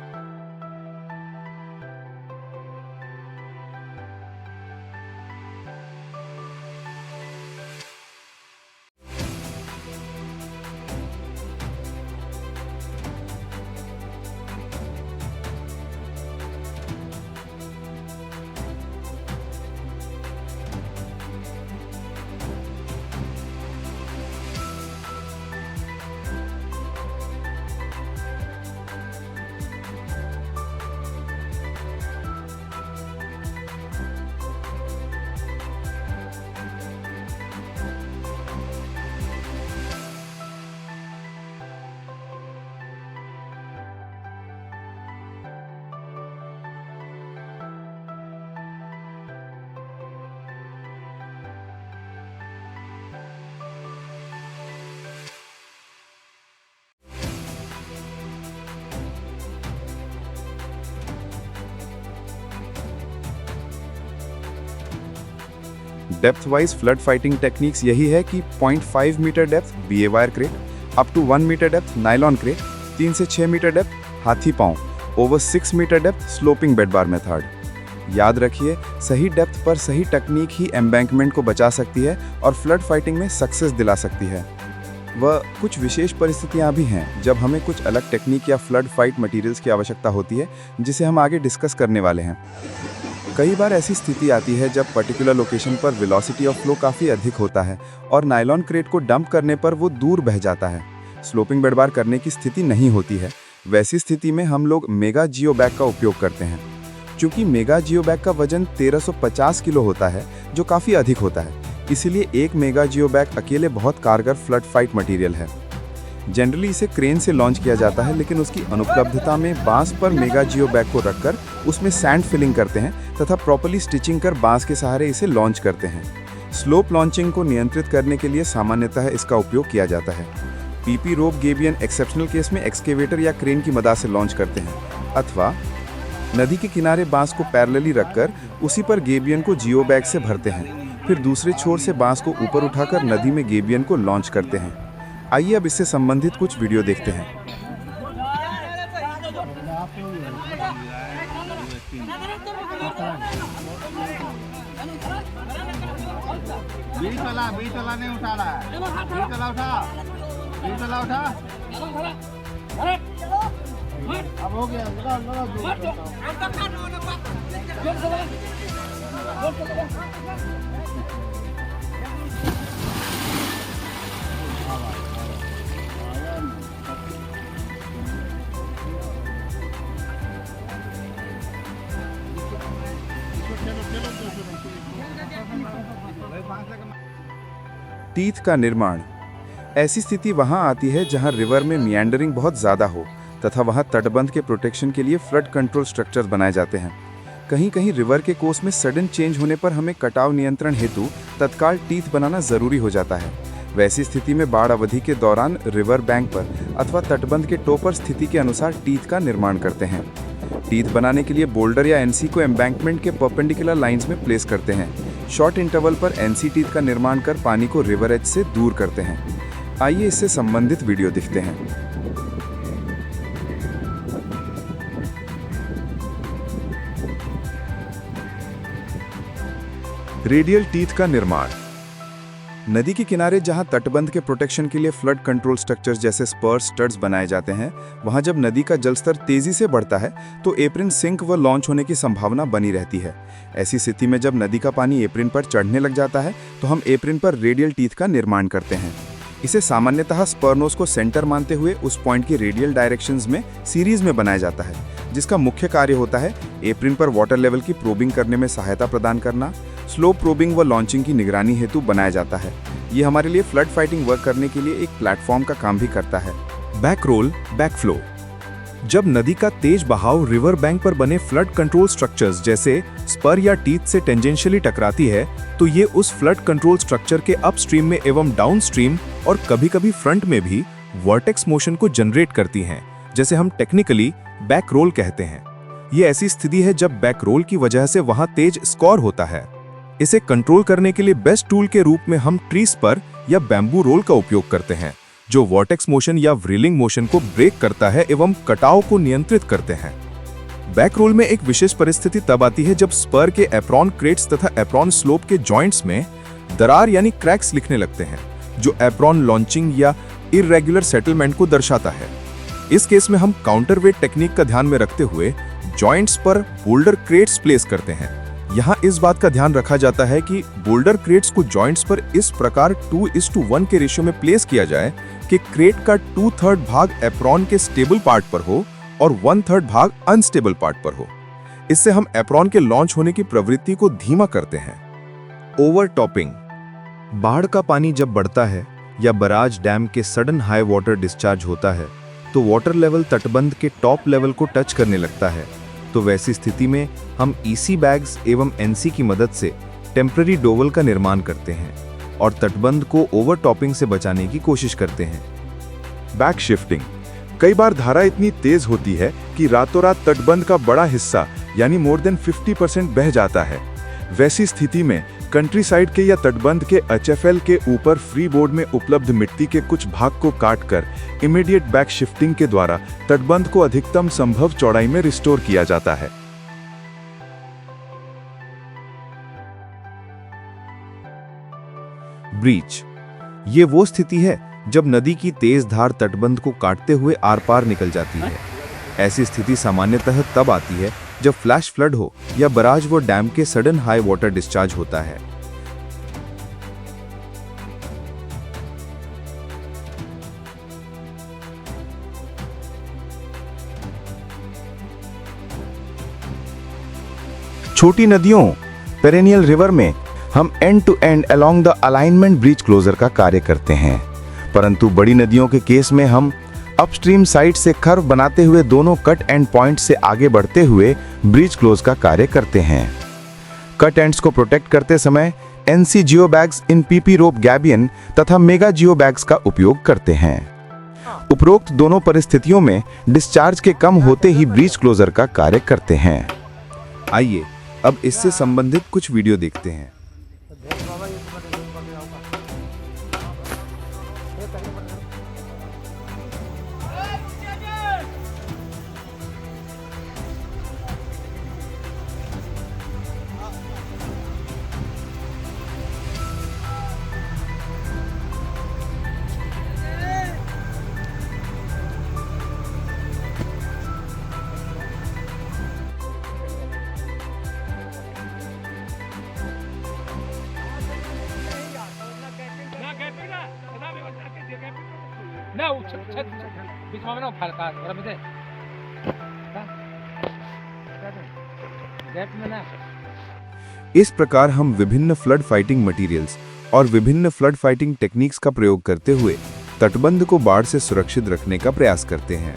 Depth wise flood fighting techniques यही है कि 0.5 metre depth BA wire crate, up to 1 metre depth nylon crate, 3 से 6 मीटर डेप्थ हाथी पांव, over 6 metre depth sloping bed bar method. याद रखिए, सही डेप्थ पर सही टेक्निक ही एम्बैंकमेंट को बचा सकती है और फ्लड फाइटिंग में सक्सेस दिला सकती है। वह कुछ विशेष परिस्थितियां भी हैं जब हमें कुछ अलग टेक्निक या फ्लड फाइट मटेरियल्स की आवश्यकता होती है, जिसे हम आगे डिस्कस करने वाले हैं। कई बार ऐसी स्थिति आती है जब पर्टिकुलर लोकेशन पर वेलोसिटी ऑफ फ्लो काफ़ी अधिक होता है और नायलॉन क्रेट को डंप करने पर वो दूर बह जाता है। स्लोपिंग बेड बार करने की स्थिति नहीं होती है। वैसी स्थिति में हम लोग मेगा जियो बैग का उपयोग करते हैं। चूँकि मेगा जियो बैग का वजन 1350 किलो होता है, जो काफ़ी अधिक होता है, इसीलिए एक मेगा जियो बैग अकेले बहुत कारगर फ्लड फाइट मटेरियल है। जनरली इसे क्रेन से लॉन्च किया जाता है, लेकिन उसकी अनुपलब्धता में बांस पर मेगा जियो बैग को रखकर उसमें सैंड फिलिंग करते हैं तथा प्रॉपर्ली स्टिचिंग कर बांस के सहारे इसे लॉन्च करते हैं। स्लोप लॉन्चिंग को नियंत्रित करने के लिए सामान्यतः इसका उपयोग किया जाता है। पीपी रोप गेबियन एक्सेप्शनल केस में एक्सकेवेटर या क्रेन की मदद से लॉन्च करते हैं, अथवा नदी के किनारे बांस को पैरेलली रखकर उसी पर गेबियन को जियो बैग से भरते हैं, फिर दूसरे छोर से बांस को ऊपर उठाकर नदी में गेबियन को लॉन्च करते हैं। आइए अब इससे संबंधित कुछ वीडियो देखते हैं। बीच वाला नहीं उठा रहा है। बीच वाला उठा। अब हो गया। टीथ का निर्माण। ऐसी स्थिति वहां आती है जहां रिवर में मियांडरिंग बहुत ज़्यादा हो तथा वहां तटबंध के प्रोटेक्शन के लिए फ्लड कंट्रोल स्ट्रक्चर्स बनाए जाते हैं। कहीं कहीं रिवर के कोर्स में सडन चेंज होने पर हमें कटाव नियंत्रण हेतु तत्काल टीथ बनाना ज़रूरी हो जाता है। वैसी स्थिति में बाढ़ अवधि के दौरान रिवर बैंक पर अथवा तटबंध के टो पर स्थिति के अनुसार टीथ का निर्माण करते हैं। टीथ बनाने के लिए बोल्डर या एनसी को एम्बैंकमेंट के परपेंडिकुलर लाइंस में प्लेस करते हैं। शॉर्ट इंटरवल पर एनसी टीथ का निर्माण कर पानी को रिवर एज से दूर करते हैं। आइए इससे संबंधित वीडियो देखते हैं। रेडियल टीथ का निर्माण। नदी के किनारे जहां तटबंध के प्रोटेक्शन के लिए फ्लड कंट्रोल स्ट्रक्चर्स जैसे स्पर्स स्टड्स बनाए जाते हैं, वहां जब नदी का जलस्तर तेजी से बढ़ता है तो एप्रिन सिंक व लॉन्च होने की संभावना बनी रहती है। ऐसी स्थिति में जब नदी का पानी एप्रिन पर चढ़ने लग जाता है तो हम एप्रिन पर रेडियल टीथ का निर्माण करते हैं। इसे सामान्यतः स्पर्नोस को सेंटर मानते हुए उस पॉइंट की रेडियल डायरेक्शंस में सीरीज में बनाया जाता है, जिसका मुख्य कार्य होता है एप्रिन पर वाटर लेवल की प्रोबिंग करने में सहायता प्रदान करना। स्लो प्रोबिंग व लॉन्चिंग की निगरानी हेतु बनाया जाता है। ये हमारे लिए फ्लड फाइटिंग वर्क करने के लिए एक प्लेटफॉर्म का काम भी करता है। Back role, back flow. जब नदी का तेज बहाव रिवर बैंक पर बने फ्लड कंट्रोल स्ट्रक्चर्स जैसे स्पर या टीथ से टेंजेंशियली टकराती है, तो ये उस फ्लड कंट्रोल स्ट्रक्चर के अपस्ट्रीम में एवं डाउनस्ट्रीम और कभी-कभी फ्रंट में भी वर्टेक्स मोशन को जनरेट करती हैं, जैसे हम टेक्निकली बैक रोल कहते हैं। ये ऐसी स्थिति है जब बैक रोल की वजह से वहां तेज स्कोर होता है। इसे कंट्रोल करने के लिए बेस्ट टूल के रूप में हम ट्री स्पर या बैम्बू रोल का उपयोग करते हैं, जो वॉर्टेक्स मोशन या व्रीलिंग मोशन को ब्रेक करता है एवं कटाव को नियंत्रित करते हैं। बैक रोल में एक विशेष परिस्थिति तब आती है जब स्पर के एप्रॉन क्रेट्स तथा एप्रॉन स्लोप के जॉइंट्स में दरार यानी क्रैक्स लिखने लगते हैं, जो एप्रॉन लॉन्चिंग या इररेगुलर सेटलमेंट को दर्शाता है। इस केस में हम काउंटरवेट टेक्निक का ध्यान में रखते हुए जॉइंट्स पर बोल्डर क्रेट्स प्लेस करते हैं। यहाँ इस बात का ध्यान रखा जाता है कि बोल्डर क्रेट्स को जॉइंट्स पर इस प्रकार 2:1 के रेशियो में प्लेस किया जाए कि क्रेट का 2/3 भाग एप्रॉन के स्टेबल पार्ट पर हो और 1/3 भाग अनस्टेबल पार्ट पर हो। इससे हम एप्रॉन के लॉन्च होने की प्रवृत्ति को धीमा करते हैं। ओवरटॉपिंग। बाढ़ का पानी जब बढ़ता है या बराज डैम के सडन हाई वाटर डिस्चार्ज होता है तो वाटर लेवल तटबंध के टॉप लेवल को टच करने लगता है। तो वैसी स्थिति में हम ईसी बैग्स एवं एनसी की मदद से टेम्पररी डोवल का निर्माण करते हैं और तटबंध को ओवरटॉपिंग से बचाने की कोशिश करते हैं। Back shifting. कई बार धारा इतनी तेज होती है कि रातों रात तटबंध का बड़ा हिस्सा यानी मोर देन 50% बह जाता है। वैसी स्थिति में कंट्री साइड के या तटबंध के एचएफएल के ऊपर फ्री बोर्ड में उपलब्ध मिट्टी के कुछ भाग को काटकर इमीडिएट बैक शिफ्टिंग के द्वारा तटबंध को अधिकतम संभव चौड़ाई में रिस्टोर किया जाता है। ब्रीच। ये वो स्थिति है जब नदी की तेज धार तटबंध को काटते हुए आर पार निकल जाती है। ऐसी स्थिति सामान्यतः तब आती है जब फ्लैश फ्लड हो या बराज व डैम के सडन हाई वाटर डिस्चार्ज होता है। छोटी नदियों पेरेनियल रिवर में हम end to end along the alignment breach closure का कार्य करते हैं, परंतु बड़ी नदियों के केस में हम अपस्ट्रीम साइड से कर्व बनाते हुए दोनों कट एंड पॉइंट से आगे बढ़ते हुए ब्रीच क्लोज का कार्य करते हैं। कट एंड्स को प्रोटेक्ट करते समय NC Jio bags in PP rope gabion तथा मेगा जियो बैग्स का उपयोग करते हैं। उपरोक्त दोनों परिस्थितियों में डिस्चार्ज के कम होते ही ब्रीच क्लोजर का कार्य करते हैं। आइए अब इससे संबंधित कुछ वीडियो देखते हैं। इस प्रकार हम विभिन्न फ्लड फाइटिंग मटेरियल्स और विभिन्न फ्लड फाइटिंग टेक्निक्स का प्रयोग करते हुए तटबंध को बाढ़ से सुरक्षित रखने का प्रयास करते हैं।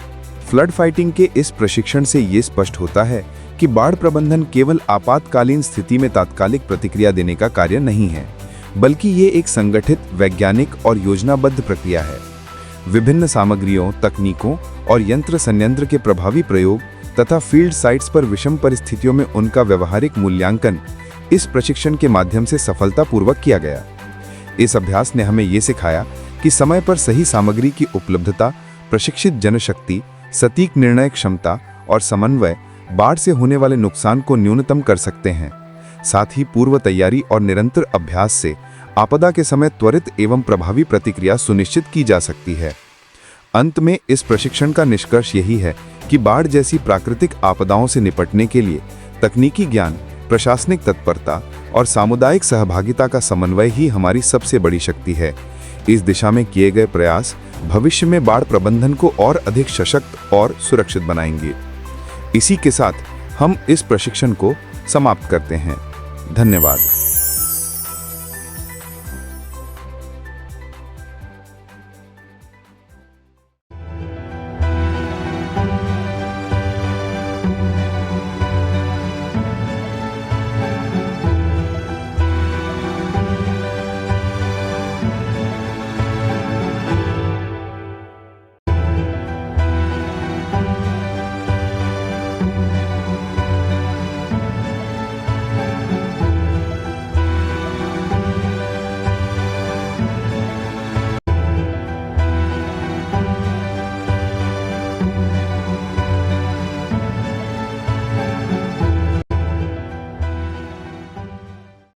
फ्लड फाइटिंग के इस प्रशिक्षण से ये स्पष्ट होता है कि बाढ़ प्रबंधन केवल आपातकालीन स्थिति में तात्कालिक प्रतिक्रिया देने का कार्य नहीं है, बल्कि ये एक संगठित, वैज्ञानिक और योजनाबद्ध प्रक्रिया है। विभिन्न सामग्रियों, तकनीकों और यंत्र संयंत्र के प्रभावी प्रयोग तथा फील्ड साइट्स पर विषम परिस्थितियों में उनका व्यवहारिक मूल्यांकन इस प्रशिक्षण के माध्यम से सफलतापूर्वक किया गया। इस अभ्यास ने हमें ये सिखाया कि समय पर सही सामग्री की उपलब्धता, प्रशिक्षित जनशक्ति, सटीक निर्णय क्षमता और समन्वय बाढ़ से होने वाले नुकसान को न्यूनतम कर सकते हैं। साथ ही पूर्व तैयारी और निरंतर अभ्यास से आपदा के समय त्वरित एवं प्रभावी प्रतिक्रिया सुनिश्चित की जा सकती है। अंत में इस प्रशिक्षण का निष्कर्ष यही है कि बाढ़ जैसी प्राकृतिक आपदाओं से निपटने के लिए तकनीकी ज्ञान, प्रशासनिक तत्परता और सामुदायिक सहभागिता का समन्वय ही हमारी सबसे बड़ी शक्ति है। इस दिशा में किए गए प्रयास भविष्य में बाढ़ प्रबंधन को और अधिक सशक्त और सुरक्षित बनाएंगे। इसी के साथ हम इस प्रशिक्षण को समाप्त करते हैं। धन्यवाद। है।